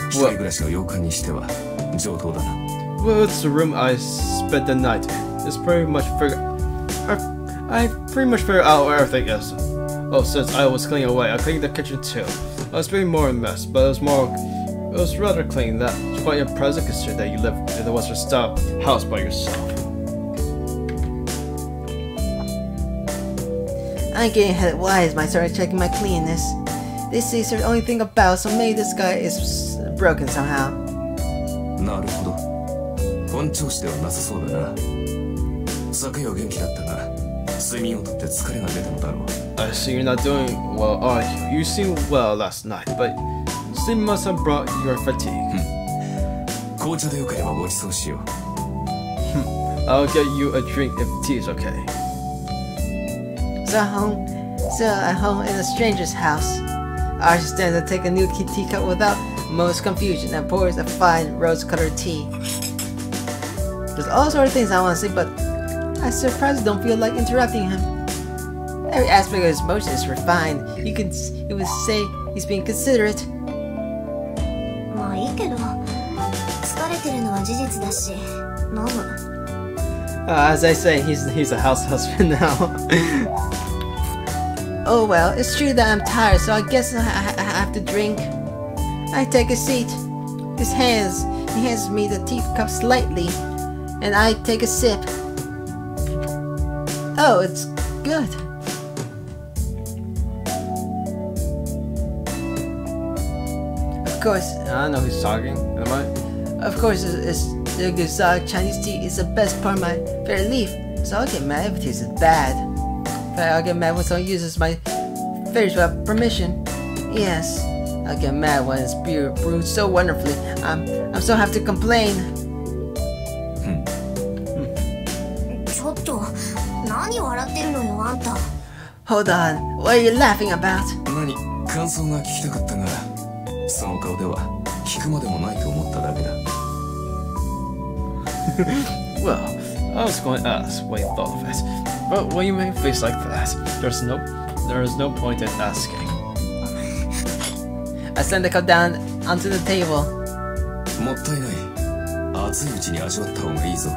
一人暮らしの洋館にしては上等だな。Well, it's the room I spent the night in. It's pretty much I pretty much figured out where everything is. Oh, since I was cleaning away, I cleaned the kitchen too. I was being more a mess, but it was rather clean. That's quite impressive considering that you live in the Western style house by yourself. I'm getting headed wise when I started checking my cleanness. This seems the only thing about, so maybe this guy is broken somehow. なるほど。本調子ではなさそうだな。昨夜元気だったが、睡眠をとって疲れが出たのだろう。I see you're not doing well, are you? You seemed well last night, but sleep must have brought your fatigue. 紅茶でよければごちそうしよう。I'll get you a drink if tea is okay. So at home in a stranger's house. Archie stands to take a new teacup without most confusion and pours a fine rose-colored tea. There's all sorts of things I want to say, but I surprisingly don't feel like interrupting him. Every aspect of his motion is refined. You would say he's being considerate. まあいいけど、疲れてるのは事実だし、飲む。As I say, he's a house husband now. Oh well, it's true that I'm tired, so I guess I have to drink. I take a seat. He hands me the teacup slightly, and I take a sip. Oh, it's good. Of course, I don't know who's talking. Am I? Of course, the exotic Chinese tea is the best part of my favorite leaf, so I'll get mad if it tastes bad. In fact, I'll get mad when someone uses my favorites without permission. Yes, I'll get mad when it's brewed so wonderfully. I'm so have to complain. ちょっと、何笑ってるのよ、あんた。Hold on, what are you laughing about? 何、感想が聞きたかったが、その顔では聞くまでもないと思っただけだ。Well, I was going to ask what you thought of it, but when you make a face like that, there is no point in asking. I send the cup down onto the table. もったいない。熱いうちに味わった方がいいぞ。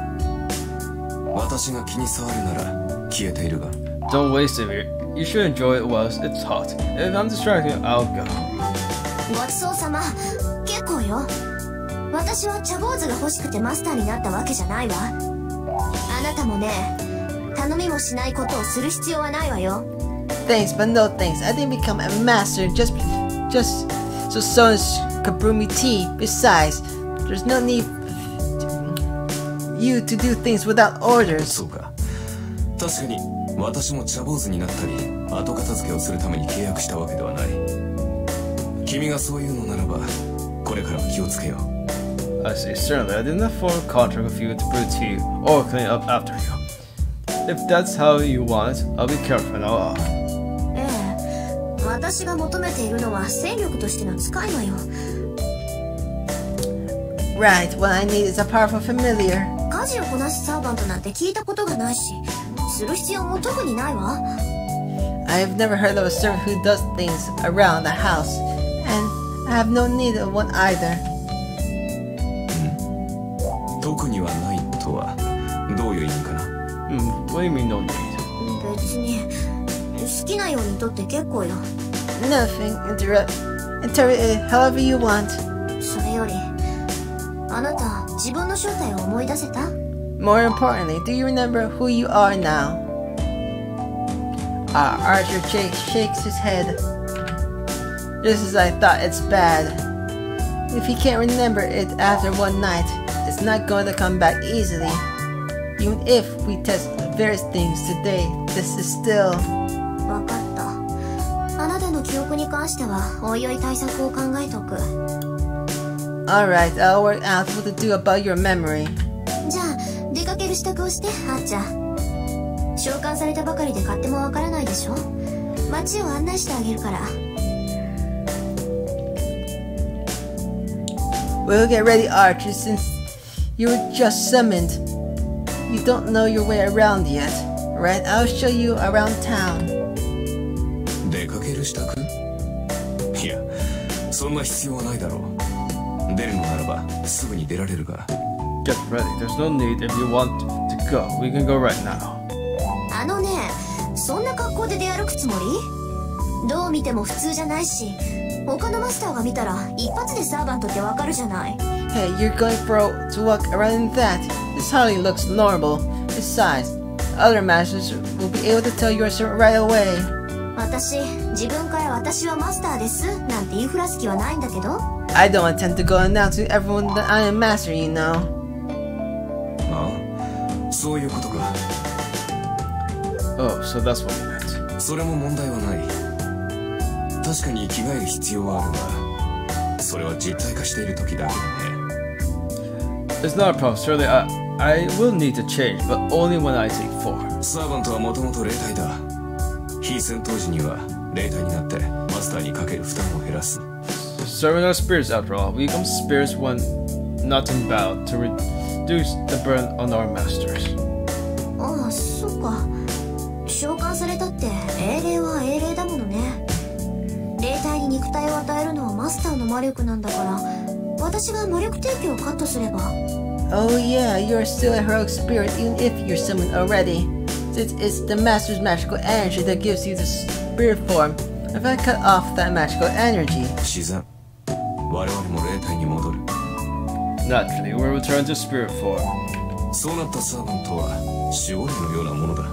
私が気に障るなら消えているが。Don't waste it. You should enjoy it while it's hot. If I'm distracted, I'll go. ごちそうさま。結構よ。私は茶坊主が欲しくてマスターになったわけじゃないわ。あなたもね、頼みもしないことをする必要はないわよ。Thanks, but no thanks. I didn't become a master just so someone could brew me tea. Besides, there's no need you to do things without orders. そうか。確かに私も茶坊主になったり後片付けをするために契約したわけではない。君がそういうのならばこれからは気をつけよう。I see. Certainly, I did not form a contract with you to brew tea or clean up after you. If that's how you want it, I'll be careful now. ええ、私が求めているのは戦力としての使い魔よ。Right, what I need is a powerful familiar. 家事をこなすサーバントなんて聞いたことがないし、する必要も特にないわ。I have never heard of a servant who does things around the house, and I have no need of one either. 特にはないとはどういう意味かな。What do you mean no need? 別に好きなようにとって結構よ。Nothing. Interpret it however you want. それより、あなた自分の正体を思い出せた？ More importantly, do you remember who you are now? Archer shakes his head. Just as I thought, it's bad. If he can't remember it after one night, it's not going to come back easily. Even if we test various things today, this is still... わかった。あなたの記憶に関してはおいおい対策を考えとく。Alright, I'll work out what to do about your memory. じゃあ出かける支度をして、あっちゃん。召喚されたばかりで勝手もわからないでしょ。街を案内してあげるから。We'll get ready, Archer, since you were just summoned. You don't know your way around yet, right? I'll show you around town. 出かける支度？いや、そんな必要はないだろう。出るのならばすぐに出られるが。get ready. There's no need if you want to go. We can go right now. あのね、そんな格好で出歩くつもり？どう見ても普通じゃないし、他のマスターが見たら一発でサーバントってわかるじゃない。Hey, you're going to walk around in that? This hardly looks normal. Besides, other masters will be able to tell you're a servant right away. 私、自分から私はマスターですなんて言いふらす気はないんだけど。I don't intend to go announce to everyone that I am master, you know. ああ、そういうことか。Oh, so that's what you meant. それも問題はない。確かに着替える必要はあるが、それは実体化している時だけだね。It's not a problem, surely I will need to change, but only when I take form. サーバントはもともと霊体だ。非戦闘時には霊体になってマスターにかける負担を減らす。Serving our spirits after all, we become spirits when not in battle to reduce the burden on our masters. ああ、そっか。召喚されたって英霊は英霊だものね。霊体に肉体を与えるのはマスターの魔力なんだから、私が魔力提供をカットすれば。Oh yeah, you're still a heroic spirit even if you're summoned already. It's the master's magical energy that gives you the spirit form. If I cut off that magical energy... 自然。我々も霊体に戻る。Naturally, we'll return to spirit form. そうなったサーバントは守護霊のようなものだ。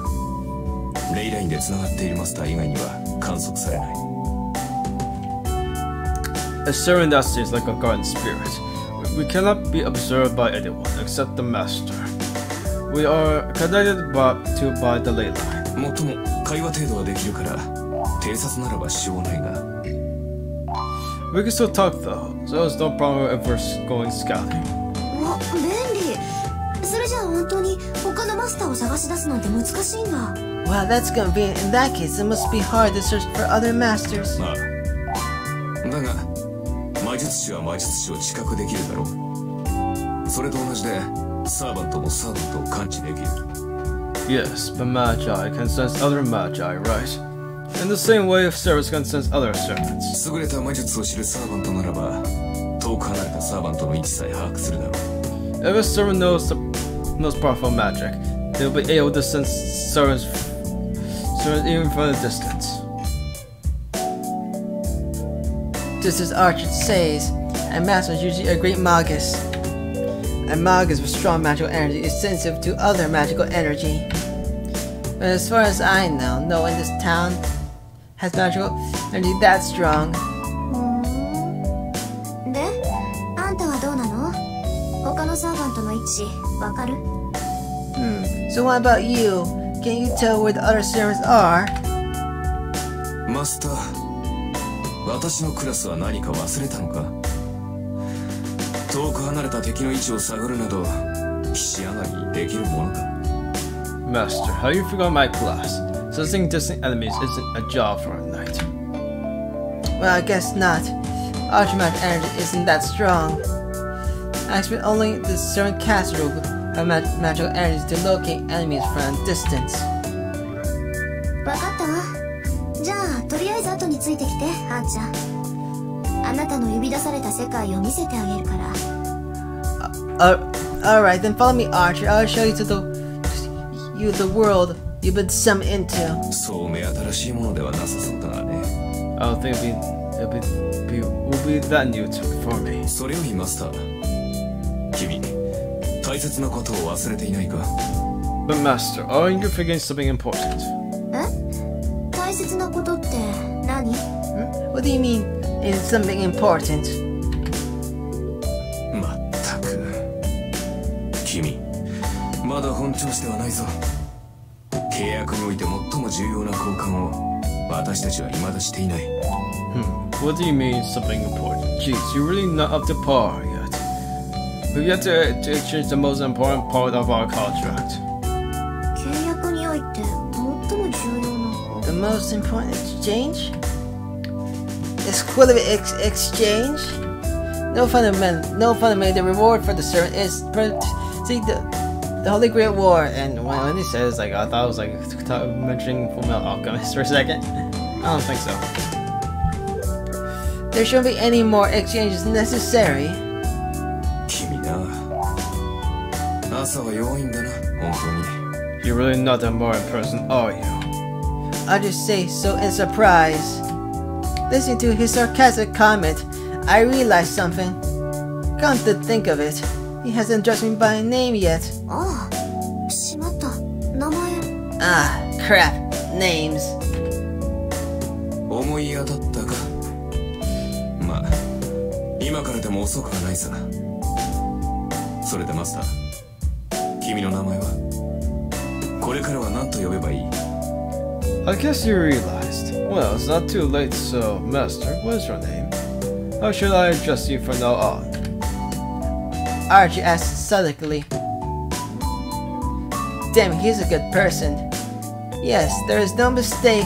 レイラインで繋がっているマスター以外には観測されない。A servant that stays like a guardian spirit. We cannot be observed by anyone except the master. We are connected by the ley line. もっとも会話程度はできるから偵察ならばしようないが。We can still talk though, so it's no problem if we're going scouting. わ、便利。それじゃあ本当に他のマスターを探し出すなんて難しいんだ。Wow, that's convenient. In that case, it must be hard to search for other masters. ああ。だが魔術師は魔術師を知覚できるだろう。それと同じでサーバントもサーバントを感知できる。Yes, but Magi can sense other Magi, right? In the same way, servants can sense other servants. 優れた魔術を知るサーバントならば遠く離れたサーバントの位置さえ把握するだろう。If a servant knows the most powerful magic, they'll be able to sense servants even from a distance. Just as Archer says, a master is usually a great magus. A magus with strong magical energy is sensitive to other magical energy. But as far as I know, no one in this town has magical energy that strong. で、あんたはどうなの？他のサーバントの位置、わかる？ So what about you? Can you tell where the other servants are? マスター、私のクラスは何か忘れたのか？遠く離れた敵の位置を探るなど岸上がりにできるものか？ Master, how you forgot my class? Sensing distant enemies isn't a job for a knight. Well, I guess not. Archer magic energy isn't that strong. I expect only the servant caster will have magical energies to locate enemies from a distance. わかったわ。じゃあ、とりあえず後についてきて、あーちゃん。あなたの呼び出された世界を見せてあげるから。Alright, then follow me, Archer. I'll show you the world you've been summoned into. そう目新しいものではなさそうだがね。I don't think will be that new for me. それよりマスター、君大切なことを忘れていないか？ But Master, aren't you forgetting something important? え？大切なことって何？ What do you mean, is something important? まったく君まだ本調子ではないぞ。契約において最も重要な交換を私たちは未だしていない。What do you mean something important? Jeez, you're really not up to par yet. We've yet to exchange the most important part of our contract. 契約において最も重要な。 The most important exchange? Equivalent exchange? No fundamental. The reward for the servant is the Holy Grail War. And when he says, like, I thought it was like mentioning Fullmetal Alchemist for a second. I don't think so. There shouldn't be any more exchanges necessary. 君な、朝は弱いんだな、本当に。 You're really not a morning person, are you? I'll just say so in surprise. Listening to his sarcastic comment, I realized something. Come to think of it, he hasn't addressed me by name yet. ああ、しまった。名前。Ah, crap. Names. 思い当たったか。まあ、今からでも遅くはないさ。それでマスター、君の名前は？これからは何と呼べばいい？ I guess you realized. Well, it's not too late, so, Master, what is your name? How should I address you from now on? Archie asked sulkily. Damn, he's a good person. Yes, there is no mistake.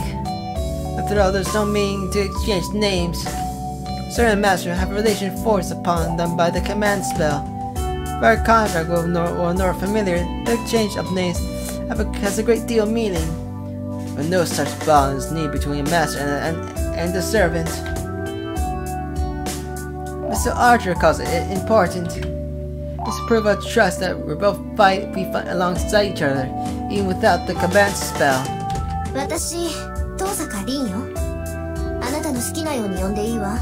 After all, there's no meaning to exchange names. Certain masters have a relation forced upon them by the command spell. For a contract or nor familiar, the exchange of names has a great deal of meaning. But no such bond is needed between a master and the servant. Mr. Archer calls it important. It's proof of trust that we fight alongside each other, even without the command spell. 私、遠坂凛よ。あなたの好きなように呼んでいいわ。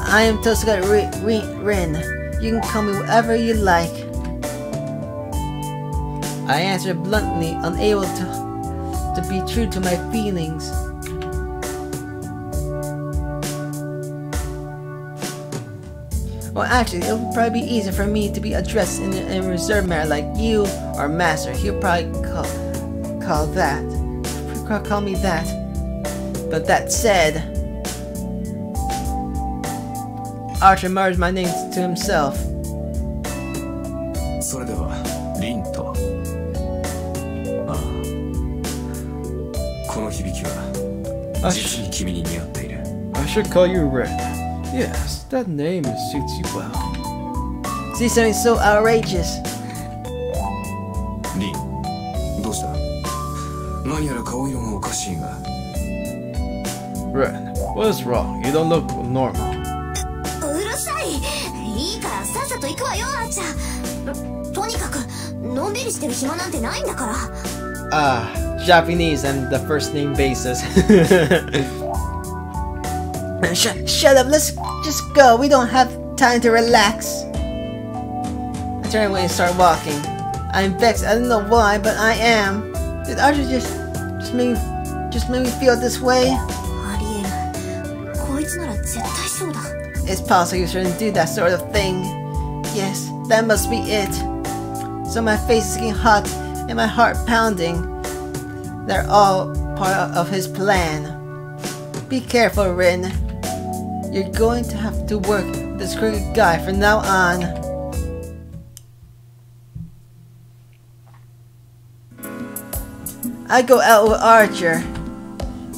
I am Tosaka Rin. You can call me whatever you like. I answered bluntly, unable to be true to my feelings. Well, actually, it would probably be easier for me to be addressed in a reserved manner like you or Master. He'll probably call me that. But that said, Archer murmured my name to himself. それでは、リンと。ああ、この響きは実に君に似合っている。I should call you Red. Yes, that name suits you well. See something so outrageous. リン、どうした？何やら顔色がおかしいが。Red, what is wrong? You don't look normal. うるさい。いいからさっさと行くわよ、あーちゃん。とにかくのんびりしてる暇なんてないんだから。Ah, Japanese and the first name basis. Shut up, let's just go. We don't have time to relax. I turn away and start walking. I'm vexed, I don't know why, but I am. Did Archer just make me feel this way? ありえる。こいつなら絶対そうだ。 It's possible you shouldn't do that sort of thing. Yes, that must be it. So my face is getting hot and my heart pounding. They're all part of his plan. Be careful, Rin. You're going to have to work with this crooked guy from now on. I go out with Archer.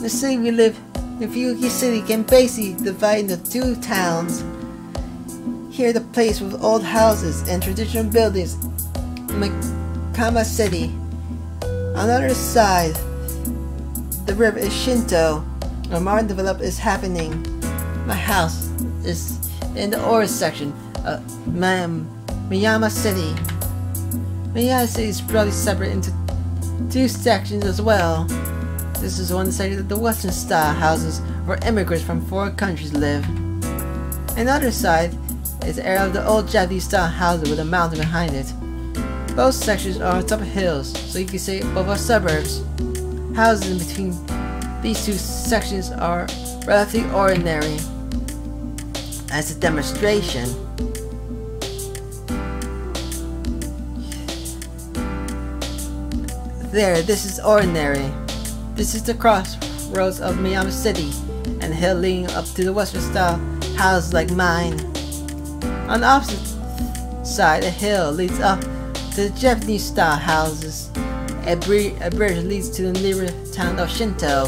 The city we live in, Fuyuki City, can basically divide into two towns. Here, the place with old houses and traditional buildings, Mikama City. On the other side, the river is Shinto, where modern development is happening. My house is in the ore section of Miyama City. Miyama City is broadly separate into two sections as well. This is one section of the Western style houses where immigrants from foreign countries live. Another side is the area of the old Japanese style houses with a mountain behind it. Both sections are on top of hills, so you can say both are suburbs. Houses in between these two sections are relatively ordinary. As a demonstration, this is ordinary. This is the crossroads of Miyama City, and the hill leading up to the Western style houses like mine. On the opposite side, the hill leads up to the Japanese style houses. A bridge leads to the nearby town of Shinto.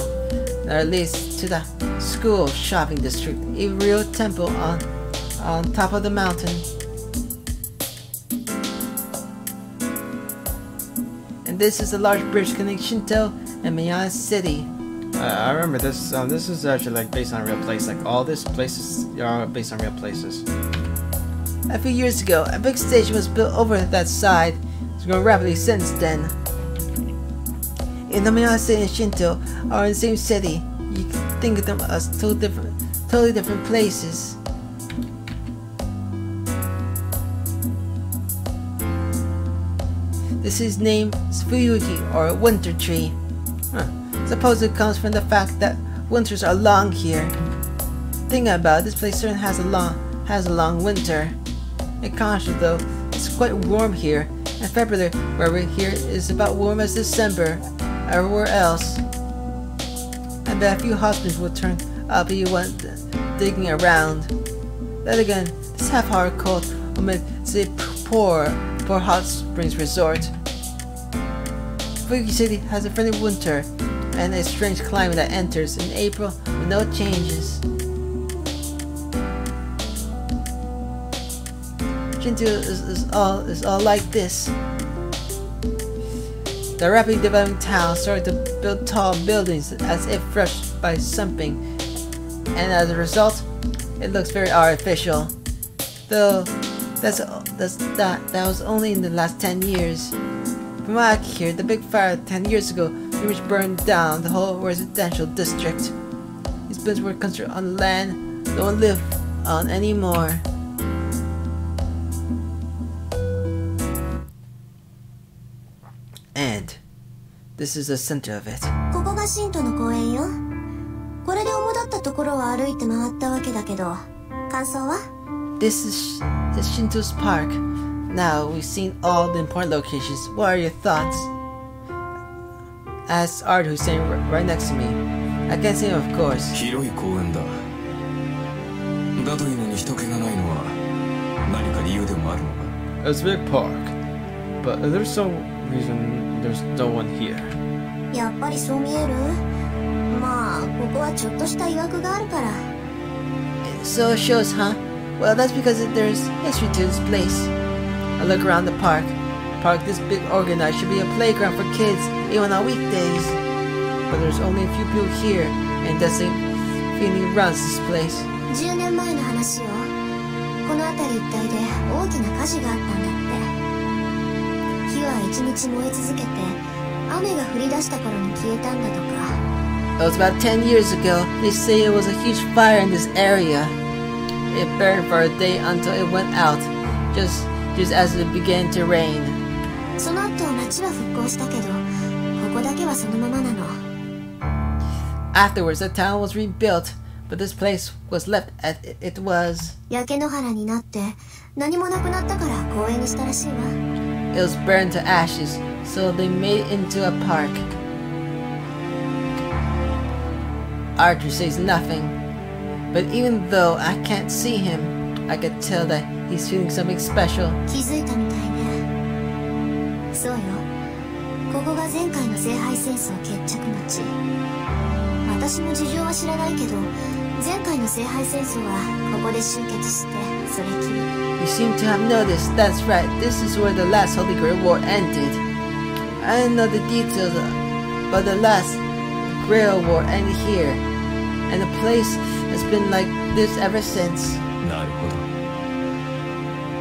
That leads to the school shopping district, a real temple on top of the mountain. And this is a large bridge connecting Shinto and Miyama City. I remember this. This is actually like based on a real place. Like all these places are based on real places. A few years ago, a big station was built over that side. It's grown rapidly since then. Inuyasha and Shinto are in the same city. You can think of them as totally different places. This is named Fuyuki, or winter tree. Suppose it comes from the fact that winters are long here. Thinking about it, this place certainly has a long winter. In contrast though, it's quite warm here, and February where we're here is about warm as December everywhere else. I bet a few husbands will turn up if you went digging around. Then again, this half-hour cold will make the poor hot springs resort. Fuyuki City has a friendly winter and a strange climate that enters in April with no changes. Shinto is all like this. The rapidly developing town started to build tall buildings as if rushed by something, and as a result, it looks very artificial. Though that was only in the last 10 years. From what I can hear, the big fire 10 years ago pretty much burned down the whole residential district. These buildings were constructed on land no one lived on anymore. And this is the center of it. ここがシントの公園よ。これで主だったところを歩いて回ったわけだけど、感想は？ This is Shinto's park. Now we've seen all the important locations. What are your thoughts? Asked Art, who's standing right next to me. I can't see him, of course. 広い公園だ。だというのに人気がないのは何か理由でもあるのか？ It's a big park, but there's some reason there's no one here. やっぱりそう見える？まあ、ここはちょっとした曰くがあるから。 So it shows, huh? Well, that's because there's history to this place. I look around the park. Park this big organized should be a playground for kids, even on weekdays. But there's only a few people here, and that's the feeling runs this place. 10年前の話よ。この辺り一帯で大きな火事があったんだって。火は一日燃え続けて、雨が降り出した頃に消えたんだとか。It was about 10 years ago. They say it was a huge fire in this area. It burned for a day until it went out, just as it began to rain. その後町は復興したけど、ここだけはそのままなの。Afterwards, the town was rebuilt, but this place was left as it was. 焼け野原になって何もなくなったから公園にしたらしいわ。It was burned to ashes, so they made it into a park. Archer says nothing, but even though I can't see him, I could tell that he's feeling something special. 気づいたみたいね。そうよ。ここが前回の聖杯戦争決着の地。私も事情は知らないけど、前回の聖杯戦争はここで終結して、それきり。You seem to have noticed. That's right. This is where the last Holy Grail War ended. I didn't know the details, but the last Grail War ended here, and the place has been like this ever since. なるほど。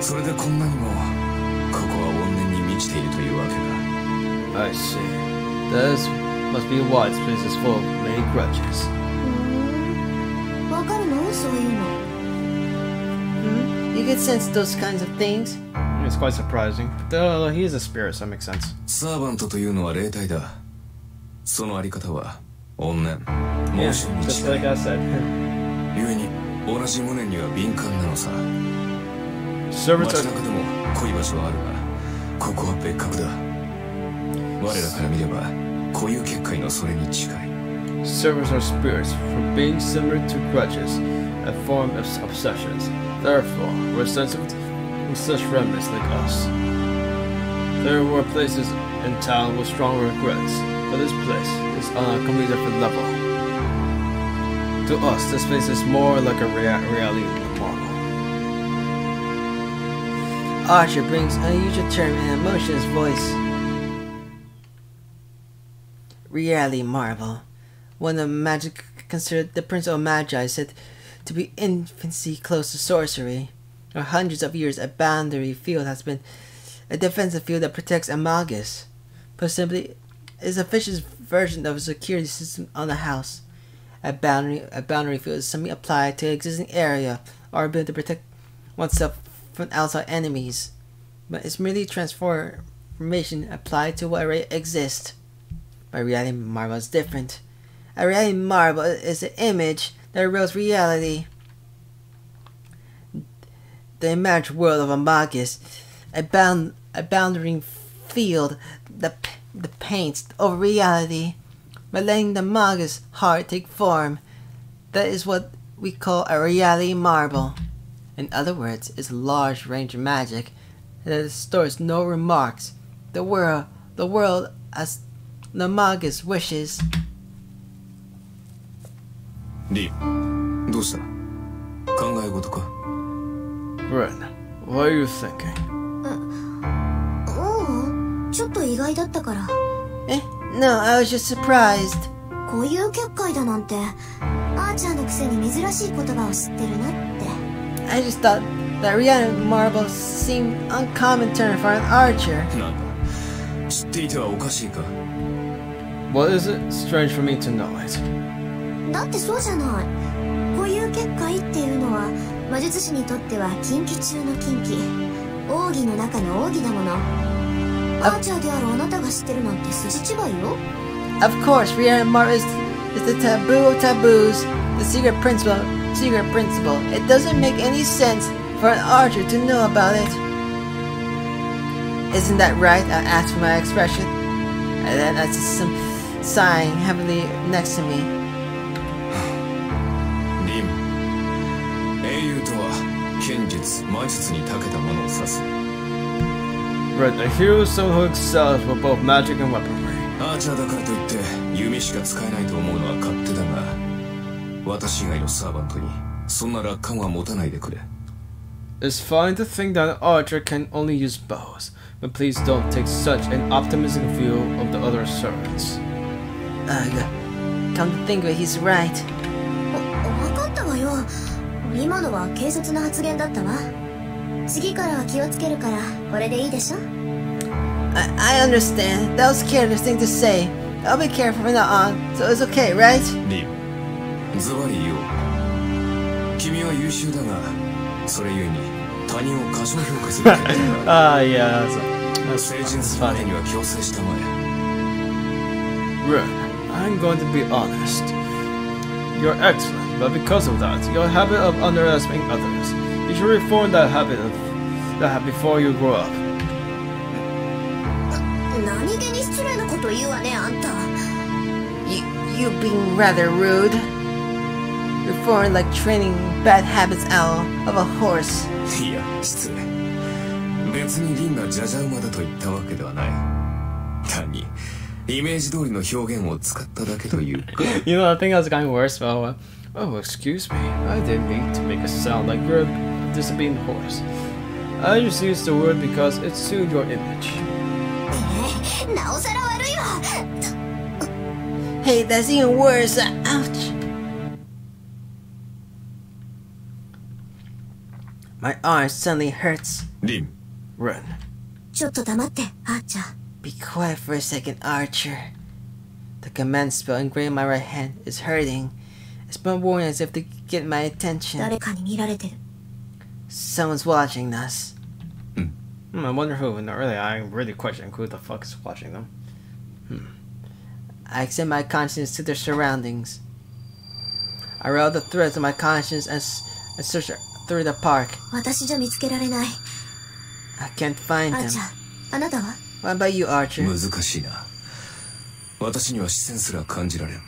それでこんなにもここは怨念に満ちているというわけだ。I see. This must be why this place is full of many grudges. わかるの？そういうの。You can sense those kinds of things. It's quite surprising. But he is a spirit, so that makes sense. サーバントというのは霊体だ。そのあり方は怨念、 Yeah, 妄想に just 近 like い。 I said. 故に同じ無念には敏感なのさ。 Servants 街 are 中でも濃い場所はあるが、ここは別格だ。我らから見れば固有結界のそれに近い。 servants are spirits for being similar to grudges, a form of obsessions. Therefore, we're sensitive to such remnants like us. There were places in town with stronger regrets, but this place is on a completely different level. To us, this place is more like a reality than normal. Archer brings unusual term and emotion in his voice. Reality marvel. One of magic considered the Prince of Magi said to be infancy close to sorcery. For hundreds of years, a boundary field has been a defensive field that protects Amogus. Put simply, it is a fish's version of a security system on a house. A boundary field is something applied to an existing area or built to protect oneself from outside enemies, but it's merely transformation applied to what already exists. But reality marble is different. A reality marble is an image that reveals reality. The imagined world of Amogus, a boundary field that paints over reality, by letting the Amogus heart take form. That is what we call a reality marble. In other words, it's a large range of magic that stores no remarks. The world as the Amogus wishes. リン、どうした？考え事か？ Ren, what are you thinking? ちょっと意外だったから。No, I was just surprised. こういう結界だなんて、アーチャーのくせに珍しい言葉を知ってるなって。I just thought that reality marble seemed uncommon term for an archer. なんだ、知っていてはおかしいか？ What is it? Strange for me to know it. だってそうじゃない。こういう結界っていうのは魔術師にとっては禁忌中の禁忌、奥義の中の奥義だもの。アーチャーであるあなたが知ってるなんて筋違いよ。Of course, reality marble is the taboo of taboos, the secret principle. It doesn't make any sense for an archer to know about it. Isn't that right? I asked for my expression, and then I see some sighing heavily next to me. リン、英雄とは剣術、魔術に長けたものを指す。 Ren, a hero is someone who excels with both magic and weaponry. アーチャーだからといって弓しか使えないと思うのは勝手だが、私以外のサーバントにそんな楽観は持たないでくれ。 It's fine to think that an archer can only use bows, but please don't take such an optimistic view of the other servants. Come to think of it, he's right. 分かったわよ。今のは軽率な発言だったわ。次からは気をつけるからこれでいいでしょ。 I understand. That was a careless thing to say. I'll be careful from now on, so it's okay, right? リン、ズバリ言おう。君は優秀だが、それゆえに他人を過小評価する傾向がある。Yeah, that's 成人するまでには強制したまえ。 Ren, I'm going to be honest. You're excellent, but because of that, your habit of underestimating others, you should reform that habit before you grow up. 何気に失礼なこと言うわね、あんた。You being rather rude. Reforming like training bad habits out of a horse. いや、失礼。別にリンがジャジャ馬だと言ったわけではない。単にイメージ通りの表現を使っただけというか。You know, I think that's kind of worse. Oh, excuse me. I didn't mean to make it sound like you're a disobedient horse. I just used the word because it suited your image. なおさら悪いわ。 Hey, that's even worse. Ouch. My arm suddenly hurts. リン、Ren. ちょっと黙って、あーちゃん。 Be quiet for a second, Archer. The command spell engraved in my right hand is hurting. It's been warning as if to get my attention. 誰かに見られてる。 Someone's watching us. I wonder who. Not really. I'm really questioning who the fuck is watching them. I extend my conscience to their surroundings. I roll the threads of my conscience and search through the park. 私じゃ見つけられない。 I can't find あー them. ちゃん、あなたは？ What about you, Archer? 難しいな。私には視線すら感じられん。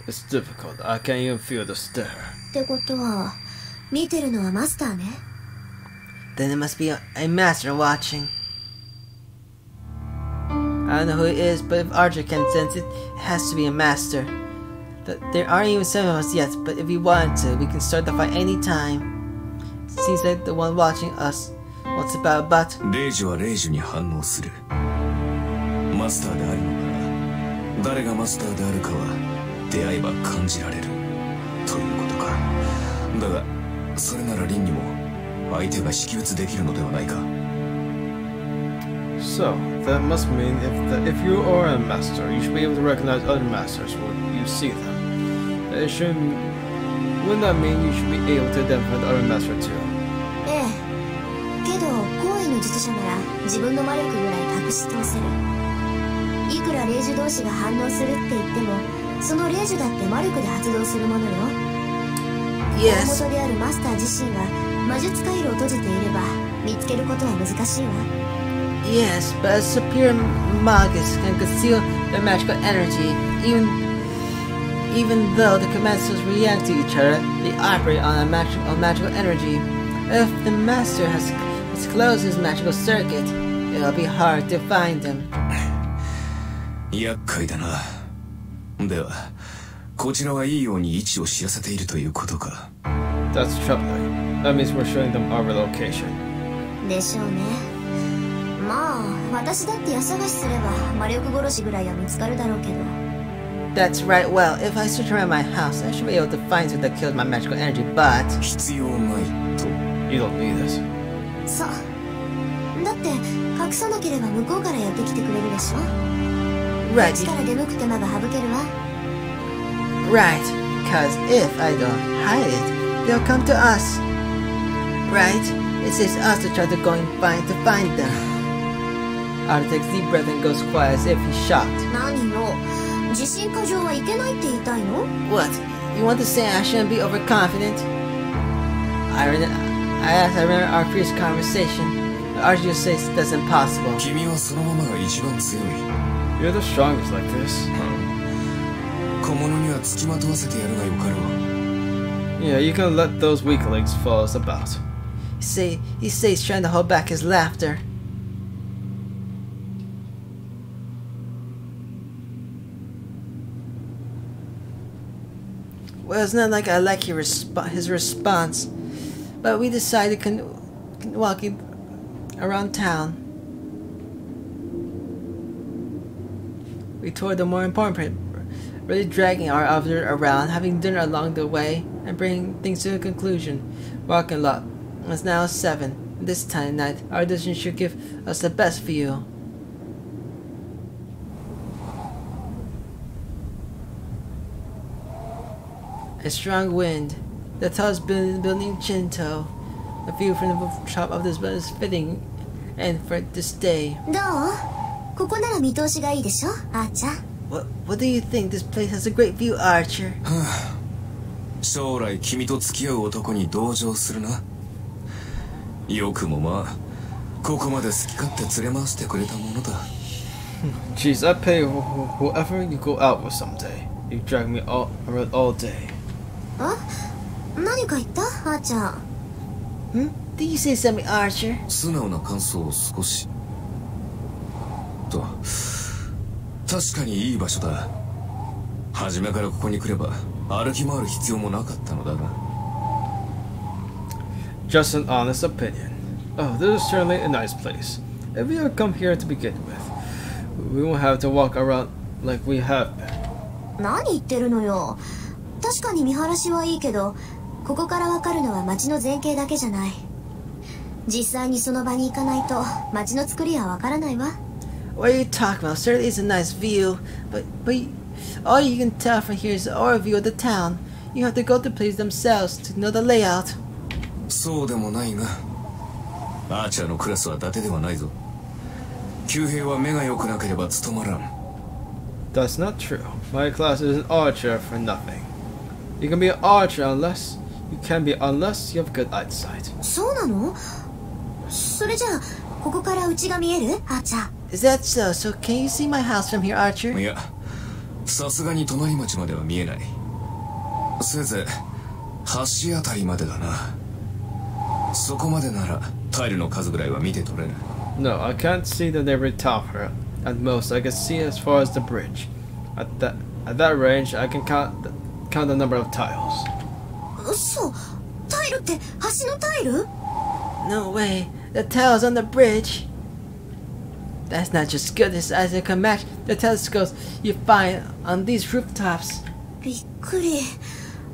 It's difficult. I can't even feel the stare. ってことは、見てるのはマスターね。 Then it must be a master watching. I don't know who it is, but if Archer can sense it, it has to be a master. There aren't even 7 of us yet, but if we want to, we can start the fight anytime. Seems like the one watching us wants about but レイジはレイジに反応する。マスターであるのなら、誰がマスターであるかは出会えば感じられるということか。だがそれならリンにも相手が識別できるのではないか。 So, that must mean if you are a master, you should be able to recognize other masters when you see them. Wouldn't that mean you should be able to identify the other master too? ええ。けど高位の術者なら自分の魔力ぐらい隠し通せる。いくら霊樹同士が反応するって言っても、その霊樹だって魔力で発動するものよ。大元であるマスター自身が魔術回路を閉じていれば見つけることは難しいわ。Yes, but a superior magus can conceal their magical energy. Even though the commanders react to each other, they operate on magical energy. If the master has closed his magical circuit, it'll be hard to find him. 厄介だな。では、こちらはいいように位置を知らせているということか。That's troubling. That means we're showing them our location. でしょうね。まあ、私だって家探しすれば魔力殺しぐらいは見つかるだろうけど。That's right. Well, if I search around my house, I should be able to find who that killed my magical energy, but... 必要ないと。 You don't need this. そう。だって、隠さなければ向こうからやってきてくれるでしょ。 Right. こっちから出向く手間が省けるわ。Right. Because if I don't hide it, they'll come to us. Right? It saves us to try to go and find them. Arthur takes a deep breath and goes quiet as if he's shocked. 何よ。自信過剰はいけないって言いたいの？ What? You want to say I shouldn't be overconfident? I remember our previous conversation. Archie says that's impossible. 君はそのままが一番強い。 You're the strongest like this. 小物には付きまとわせてやるがよかろう。 Yeah, you can let those weaklings follow us about. He says he's trying to hold back his laughter. Well, it's not like I like his response, but we decided to walking around town. We toured the more important, really dragging our officer around, having dinner along the way, and bringing things to a conclusion. Walking lot. It's now 7. This time of night, our decision should give us the best view. A strong wind. The tallest building Chinto. A view from the top of this building is fitting and for this day. どう？ここなら見通しがいいでしょ、あーちゃん。What do you think? This place has a great view, Archer. 将来君と付き合う男に同情するな。よくもまあ、ここまで好き勝手連れ回してくれたものだ。Jeez, I pay whoever you go out with someday. You drag me around all day. 何か言ったあーちゃん。Did you say something, Archer? 素直な感想を少し。と、確かにいい場所だ。初めからここに来れば歩き回る必要もなかったのだが。Just an honest opinion. Oh, this is certainly a nice place. If we had come here to begin with, we won't have to walk around like we have been. 何言ってるのよ。確かに見晴らしはいいけど、ここからわかるのは街の前景だけじゃない。実際にその場に行かないと街の作りはわからないわ。What are you talking about? Certainly it's a nice view, but all you can tell from here is the overview of the town. You have to go to places themselves to know the layout. そうでもないが、アーチャーのクラスは伊達ではないぞ。旧兵は目が良くなければ務まらん。That's not true. My class is an archer for nothing. You can be an archer unless you have good eyesight. そうなの？それじゃあここから家が見える？あーちゃん。Is that so? So can you see my house from here, Archer? いや、さすがに隣町までは見えない。せいぜい橋あたりまでだな。そこまでならタイルの数ぐらいは見て取れる。No, I can't see the neighboring tower. At most, I can see as far as the bridge. At that range, I can count the number of tiles. 嘘。タイルって橋のタイル？ No way. The tiles on the bridge. That's not just good. This eyes can match the telescopes you find on these rooftops. びっくり。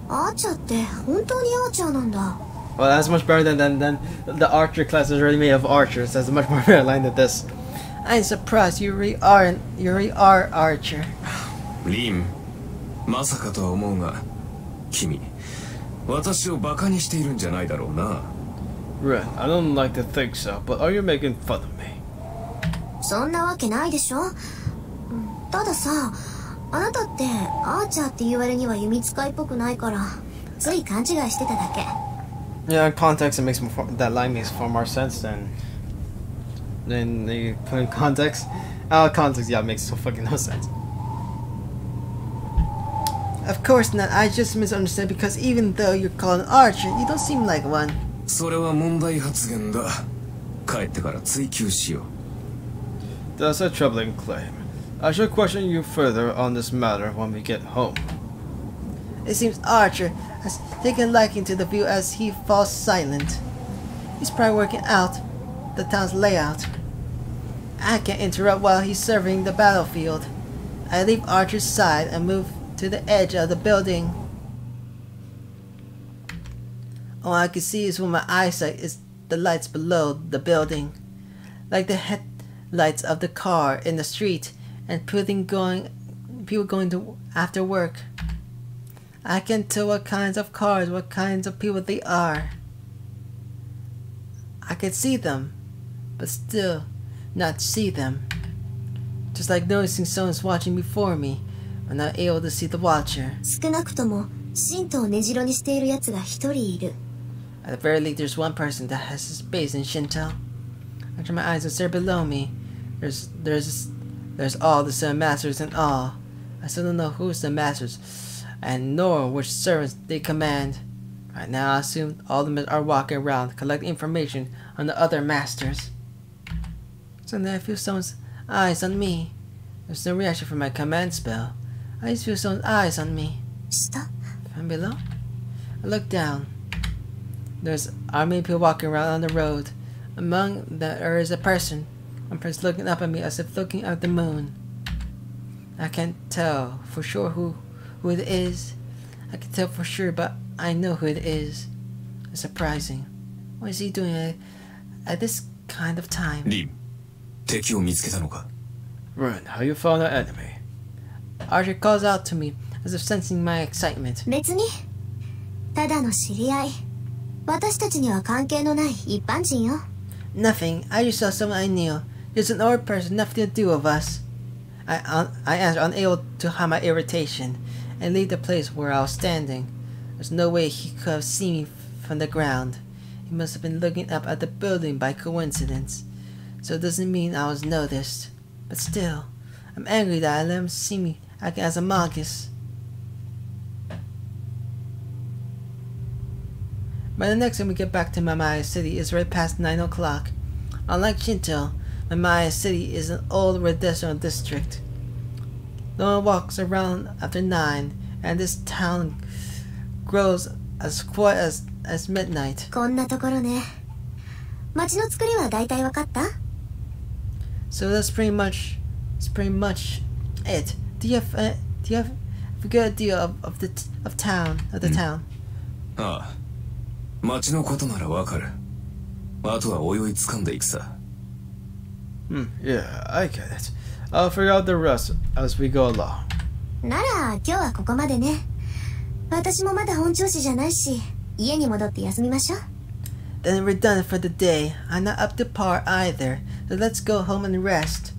アーチャーって本当にアーチャーなんだ。Well, that's much better than the archer class is already made of archers. That's a much more better line than this. I'm surprised you really are Archer. リン、まさかとは思うが、君、私をバカにしているんじゃないだろうな。Ren, I don't like to think so, but are you making fun of me? そんなわけないでしょ。たださ、あなたってアーチャーって言われには弓使いっぽくないからつい勘違いしてただけ。Yeah, in context, it makes that line makes far more sense than they put in context. Out of context, yeah, it makes so fucking no sense. Of course not. I just misunderstood because even though you're called an archer, you don't seem like one. それは問題発言だ。帰ってから追及しよう。 That's a troubling claim. I shall question you further on this matter when we get home. It seems Archer has taken liking to the view as he falls silent. He's probably working out the town's layout. I can't interrupt while he's surveying the battlefield. I leave Archer's side and move to the edge of the building. All I can see is with my eyesight is the lights below the building, like the headlights of the car in the street and people going to after work. I can tell what kinds of cars, what kinds of people they are. I can see them, but still not see them. Just like noticing someone's watching before me, I'm not able to see the watcher. 少なくとも神道を根城にしている奴が一人いる。 At the very least, there's one person that has his base in Shinto. I turn my eyes and stare below me. There's all the 7 masters and all. I still don't know who's the masters, and nor which servants they command. Right now, I assume all the men are walking around, collecting information on the other masters. Suddenly, I feel someone's eyes on me. There's no reaction from my command spell. I just feel someone's eyes on me. 下 From below? I look down. There's army of people walking around on the road. Among them there is a person. One person looking up at me as if looking at the moon. I can't tell for sure who it is. I can tell for sure, but I know who it is. It's surprising. What is he doing at this kind of time? リン、敵を見つけたのか。 Ren, how you found an enemy? Archer calls out to me as if sensing my excitement. 別にただの知り合い。私たちには関係のない一般人よ。 Nothing. I just saw someone I knew. Just an old person, nothing to do with us. I answered, unable to hide my irritation, and leave the place where I was standing. There's no way he could have seen me from the ground. He must have been looking up at the building by coincidence. So it doesn't mean I was noticed. But still, I'm angry that I let him see me acting as a Magus. By the next time we get back to Mamaya City, it's right past 9 o'clock. Unlike Shinto, Mamaya City is an old residential district. No one walks around after 9, and this town grows as quiet as midnight. こんなところね。街の作りは大体わかった？ So that's pretty much it. Do you have a good idea of the town? ああ、町のことならわかる。あとはおいおい掴んでいくさ。Yeah, I get it. I'll figure out the rest as we go along. なら今日はここまでね。私もまだ本調子じゃないし、家に戻って休みましょう。 Then we're done for the day. I'm not up to par either, so let's go home and rest.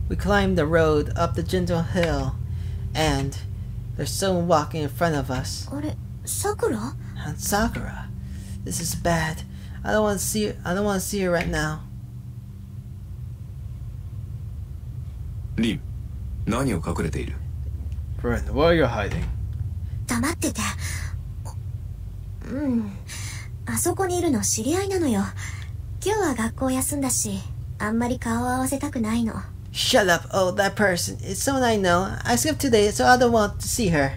We climb the road up the gentle hill, and there's someone walking in front of us. あれ、さくら？ And Sakura. This is bad. I don't want to see her right now. リン、何を隠れている？ Ren, where are you hiding? 黙ってて。あそこにいるの知り合いなのよ。今日は学校休んだし、あんまり顔を合わせたくないの。Shut up, oh, that person. It's someone I know. I skipped today, so I don't want to see her.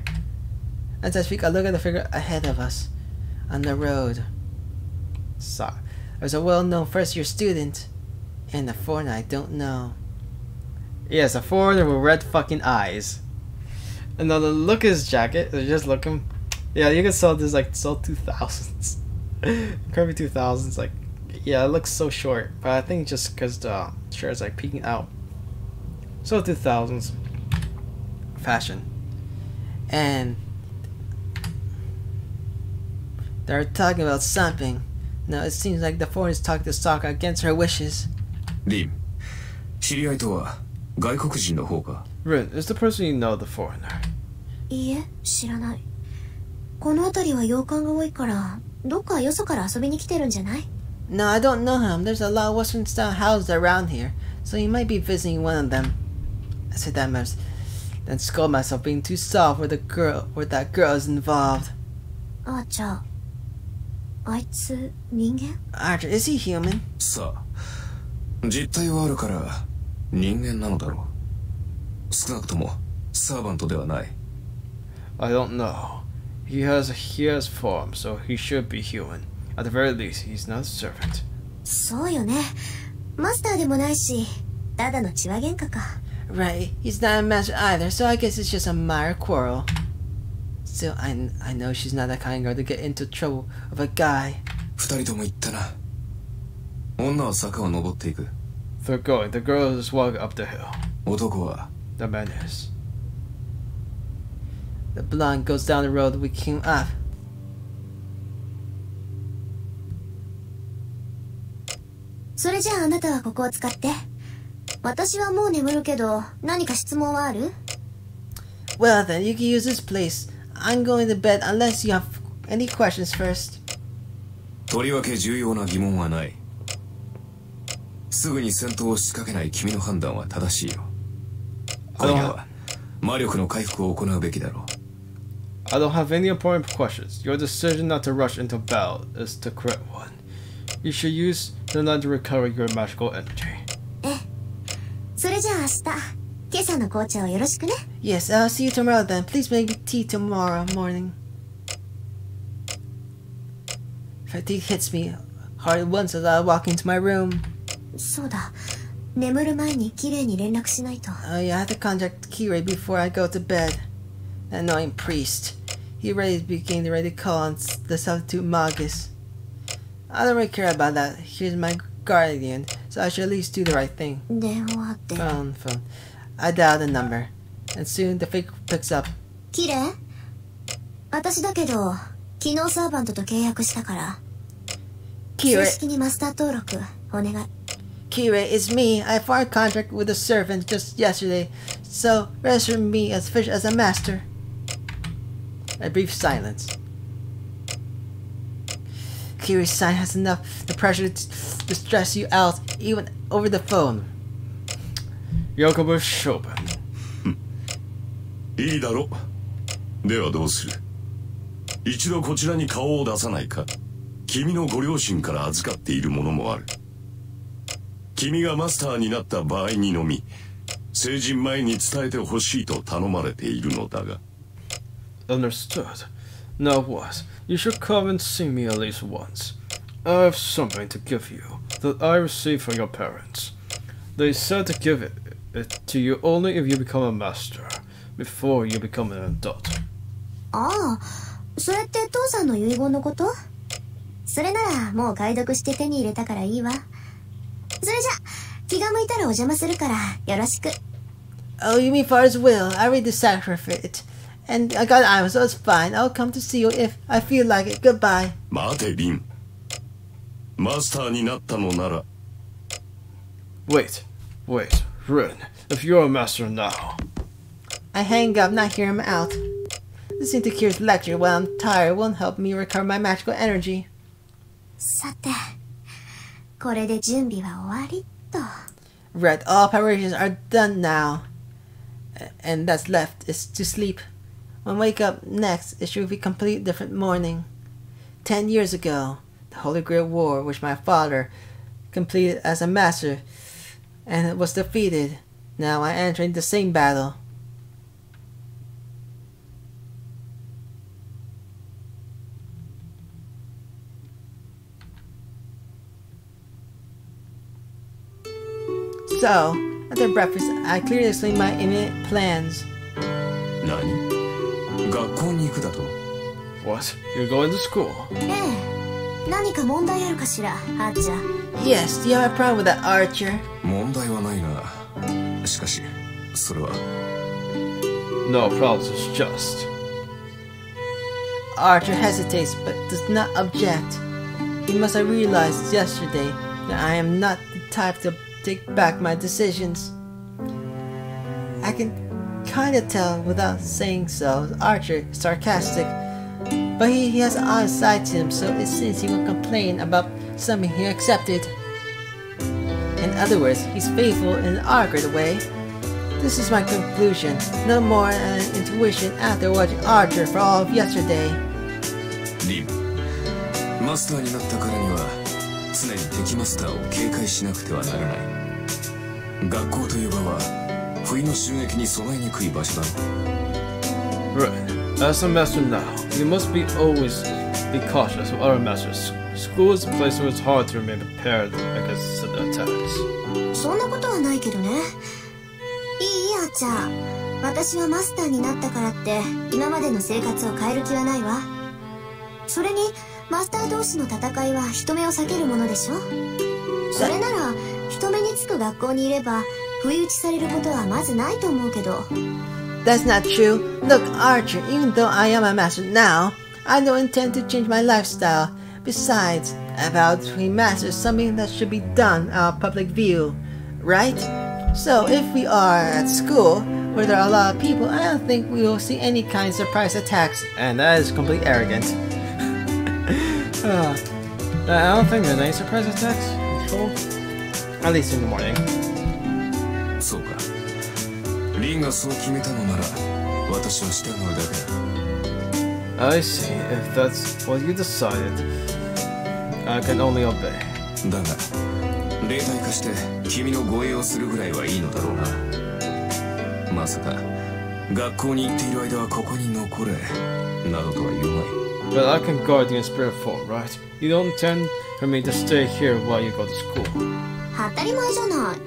As I speak, I look at the figure ahead of us on the road. There's a well-known first-year student, and a foreigner I don't know. Yes, a foreigner with red fucking eyes. And now the look of his jacket, just looking. Yeah, you can sell this like so 2000s. Kirby 2000s, like, yeah, it looks so short. But I think just because the shirt is like peeking out. So 2000s fashion. And they're talking about something. No, it seems like the foreigner is talking to Sokka against her wishes. リン、知り合いとは外国人の方か？ Rin, is the person you know the foreigner? いいえ、知らない。この辺りは洋館が多いから、どっかよそから遊びに来てるんじゃない？ No, I don't know him. There's a lot of Western style houses around here, so he might be visiting one of them. I said that much, then scold myself being too soft where that girl is involved. あ、じゃあ、あいつ人間？ Archer, is he human? さあ、実態はあるから人間なのだろう。少なくともサーバントではない。I don't know. He has form, so he should be human. At the very least, he's not a servant. そうよね。マスターでもないし、ただの血は喧嘩か。 Right, he's not a master either, so I guess it's just a minor quarrel. Still, I know she's not that kind of girl to get into trouble with a guy. 二人とも言ったな。女は坂を登っていく。 They're going. The girl is walking up the hill. 男は The man is. The blonde goes down the road we came up. それじゃああなたはここを使って。私はもう眠るけど、何か質問はある？ Well then, you can use this place. I'm going to bed unless you have any questions first. とりわけ重要な疑問はない。すぐに戦闘を仕掛けない君の判断は正しいよ。今夜は魔力の回復を行うべきだろう。 I don't have any important questions. Your decision not to rush into battle is the correct one. You should use the night to recover your magical energy. それじゃあ明日、今朝の紅茶をよろしくね。 Yes, I'll see you tomorrow then. Please make me tea tomorrow morning. Fatigue hits me hard once as I walk into my room. そうだ。眠る前にきれいに連絡しないと。 Oh yeah, I have to contact Kirei before I go to bed. That annoying priest. He already began to call on the substitute Magus. I don't really care about that. He's my guardian, so I should at least do the right thing. 電話で。Phone. I dial the number, and soon the fake picks up. きれい？私だけど、昨日サーバントと契約したから。正 Kirei, 式にマスター登録、お願い。 Kirei, it's me. I formed a contract with a servant just yesterday, so register me as fish as a master. A brief silence. Kirei's sign has enough the pressure to stress you out, even over the phone. Yokobu Shoben. いいだろう。ではどうする？一度こちらに顔を出さないか。君のご両親から預かっているものもある。君がマスターになった場合にのみ、成人前に伝えてほしいと頼まれているのだが。Understood. Now what? You should come and see me at least once. I have something to give you that I received from your parents. They said to give it to you only if you become a master, before you become an adult. ああ、それって父さんの遺言のこと？それならもう解読して手に入れたからいいわ。それじゃ、気が向いたらお邪魔するからよろしく。 Oh, you mean father's will? I already decided for it. And I got an so it's fine. I'll come to see you if I feel like it. Goodbye. 待てリン。マスターになったのなら。 Wait, Rin, if you're a master now. I hang up, not hear him out. Listening to Kir's lecture while I'm tired won't help me recover my magical energy. さて、これで準備は終わりっと。 Right, all preparations are done now. And that's left is to sleep. When I wake up next, it should be a completely different morning. 10 years ago, the Holy Grail War, which my father completed as a master, and it was defeated. Now I enter the same battle. So, after breakfast, I clearly explained my immediate plans. 何？学校に行くだと？ What? You're going to school? ええ。何か問題あるかしら、アーチャー。Yes, do you have a problem with that, Archer? 問題はないが、しかしそれは No problems, it's just. Archer hesitates but does not object. He must have realized yesterday that I am not the type to take back my decisions. I can kinda tell without saying so. Archer is sarcastic, but he has an honest side to him, so it seems he will complain about something he accepted. In other words, he's faithful in an awkward way. This is my conclusion. No more than an intuition after watching Archer for all of yesterday. リン、マスターになったからには常に敵マスターを警戒しなくてはならない。学校という場は不意の襲撃に備えにくい場所だろ。 Right. As a master now, you must be always be cautious of other masters. School is a place where it's hard to remain prepared against sudden attacks. そんなことはないけどね。いいアーチャー。私はマスターになったからって今までの生活を変える気はないわ。それにマスター同士の戦いは人目を避けるものでしょ。それなら人目につく学校にいれば不意打ちされることはまずないと思うけど。 That's not true. Look, Archer, even though I am a master now, I don't intend to change my lifestyle. Besides, a vow between masters is something that should be done out of public view, right? So if we are at school, where there are a lot of people, I don't think we will see any kind of surprise attacks. And that is complete arrogance. I don't think there's any surprise attacks in school. At least in the morning. そうか。リンがそう決めたのなら私は従うだけだ。 I see. If that's what you decided, I can only obey. だが霊体化して君の護衛をするぐらいはいいのだろうな。まさか学校に行っている間はここに残れなどとは言うまい。 But I can guard you in spirit form, right? You don't intend for me to stay here while you go to school. 当たり前じゃない。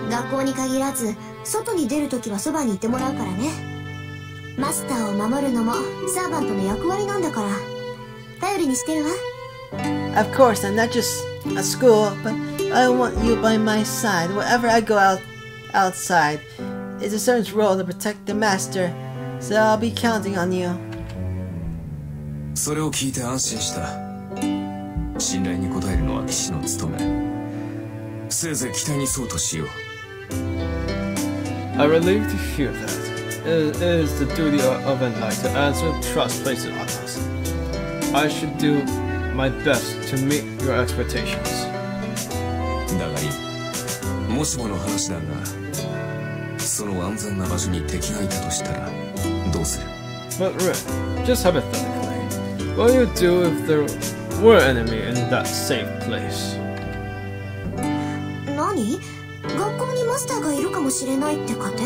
学校に限らず外に出るときはそばにいてもらうからね。マスターを守るのもサーバントの役割なんだから頼りにしてるわ。 Of course, I'm not just at school, but I want you by my side. Wherever I go outside, it's a servant's role to protect the master, so I'll be counting on you. それを聞いて安心した。信頼に応えるのは騎士の務め。せいぜい期待にそうとしよう。 I'm relieved to hear that. It is the duty of a knight to answer trust placed on us. I should do my best to meet your expectations. だがいい。もしもの話だが、その安全な場所に敵がいたとしたらどうする？ But Rin, just hypothetically, what would you do if there were an enemy in that safe place? 何？学校にマスターがいるかもしれないって仮定？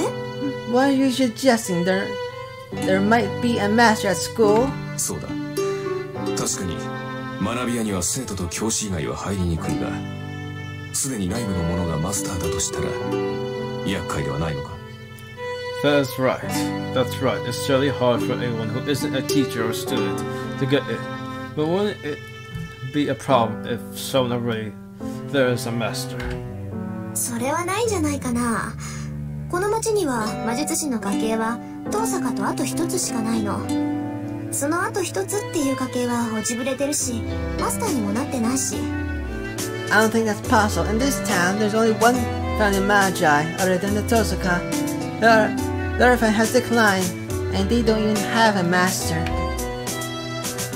Why are you suggesting there might be a master at school? そうだ。確かに学び屋には生徒と教師以外は入りにくいが、すでに内部の者がマスターだとしたら厄介ではないのか。 That's right. That's right. It's really hard for anyone who isn't a teacher or student to get in. But wouldn't it be a problem if someone already there is a master? それはないんじゃないかな。この町には魔術師の家系は遠坂とあと一つしかないの。そのあと一つっていう家系は落ちぶれてるし、マスターにもなってないし。 I don't think that's possible. In this town, there's only one founding magi other than the Tosaka. The other fan has declined, and they don't even have a master.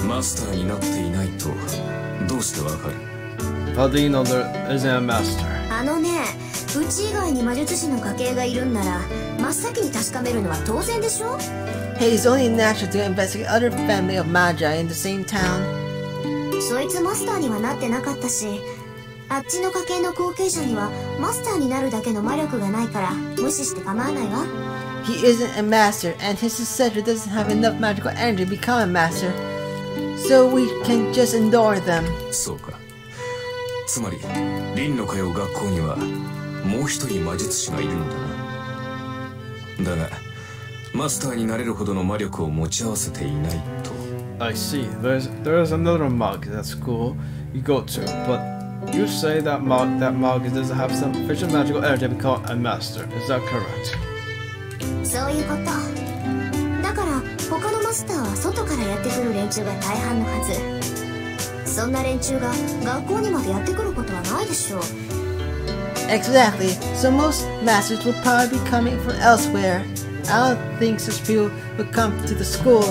マスターになっていないとどうしてわかる？ How do you know there isn't a master? あのね、うち以外に魔術師の家系がいるんなら真っ先に確かめるのは当然でしょ。 Hey, it's only natural to investigate other family of magi in the same town. そいつマスターにはなってなかったし、あっちの家系の後継者にはマスターになるだけの魔力がないから無視して構わないわ。 He isn't a master, and his successor doesn't have enough magical energy to become a master. So we can just ignore them. そうか。つまりリンの通う学校にはもう一人魔術師がいるのだな。だがマスターになれるほどの魔力を持ち合わせていないと。 I see. There's another mug at school you go to, but you say that mug doesn't have sufficient magical energy to become a master. Is that correct? そういうこと。だから他のマスターは外からやってくる連中が大半のはず。そんな連中が学校にまでやってくることはないでしょう。 Exactly. So most masters will probably be coming from elsewhere. I don't think such people would come to the school.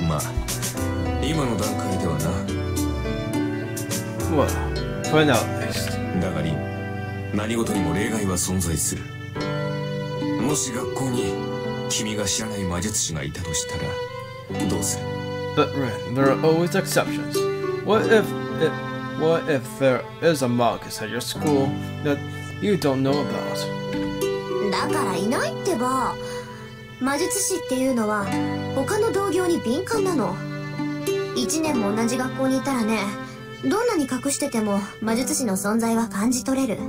まあ今の段階ではな。 Well, for now at least. だがリン、何事にも例外は存在する。もし学校に君が知らない魔術師がいたとしたらどうする？ But Ren, there are always exceptions. What if there is a Magus at your school that you don't know about? だからいないってば。魔術師っていうのは他の同業に敏感なの。1年も同じ学校にいたらね、どんなに隠してても魔術師の存在は感じ取れる。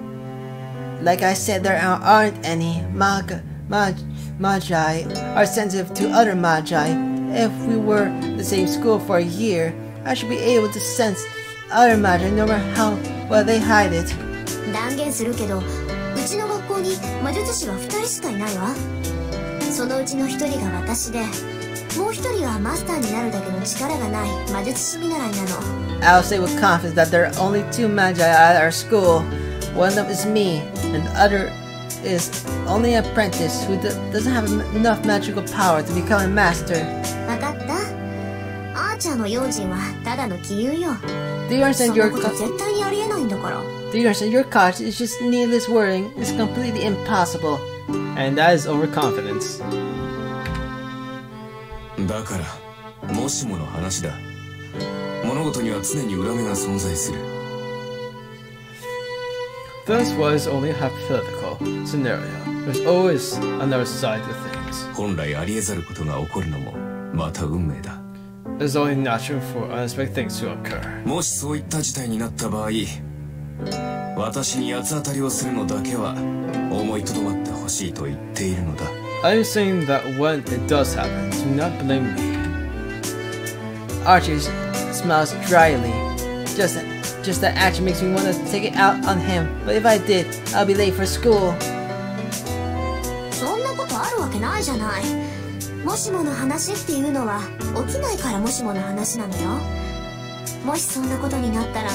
Like I said, there aren't any magi are sensitive to other magi. If we were the same school for a year, I should be able to sense other magi no matter how well they hide it. 断言するけど、うちの学校に魔術師は2人しかいないわ。そのうちの1人が私で、もう1人はマスターになるだけの力がない魔術師見習いなの。 I'll say with confidence that there are only two magi at our school. One of them is me, and the other is only an apprentice who doesn't have enough magical power to become a master. わかった？アーチャーの用心はただの杞憂よ。 Do you そ understand んな your こと絶対にありえないんだから。 Do you understand your caution is just needless worrying? It's completely impossible. And that is overconfidence. だからもしもの話だ。物事には常に裏目が存在する。 This was only a hypothetical scenario. There's always another side to things. 本来ありえざることが起こるのもまた運命だ。 It's only natural for unexpected things to occur. もしそういった事態になった場合、私に八つ当たりをするのだけは思いとどまってほしいと言っているのだ。 I'm saying that when it does happen, do not blame me. Archie smiles dryly. Just that action makes me want to take it out on him. But if I did, I'll be late for school. そんなことあるわけないじゃない。もしもの話っていうのは起きないからもしもの話なのよ。もしそんなことになったら、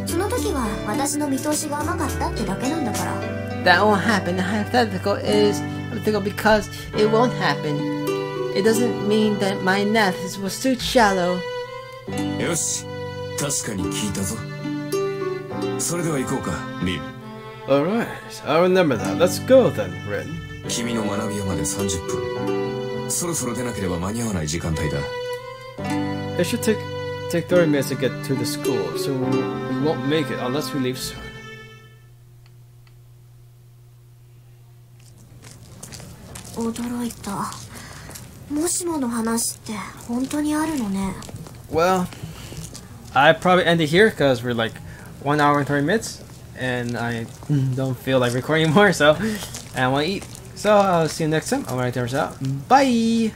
その時は私の見通しが甘かったってだけなんだから。 That won't happen. The hypothetical is hypothetical because it won't happen. It doesn't mean that my analysis was too shallow. よし、確かに聞いたぞ。それでは行こうか、リン。 Alright, I'll remember that. Let's go then, Ren. 君の学び屋まで30分。そろそろ出なければ間に合わない時間帯だ。 It should take 30 minutes to get to the school, so we won't make it unless we leave soon. 驚いた。もしもの話って本当にあるのね。 Well, I probably end it here because we're like 1 hour and 30 minutes, and I don't feel like recording anymore, so I want to eat. So I'll see you next time. I'm gonna turn this out. Bye!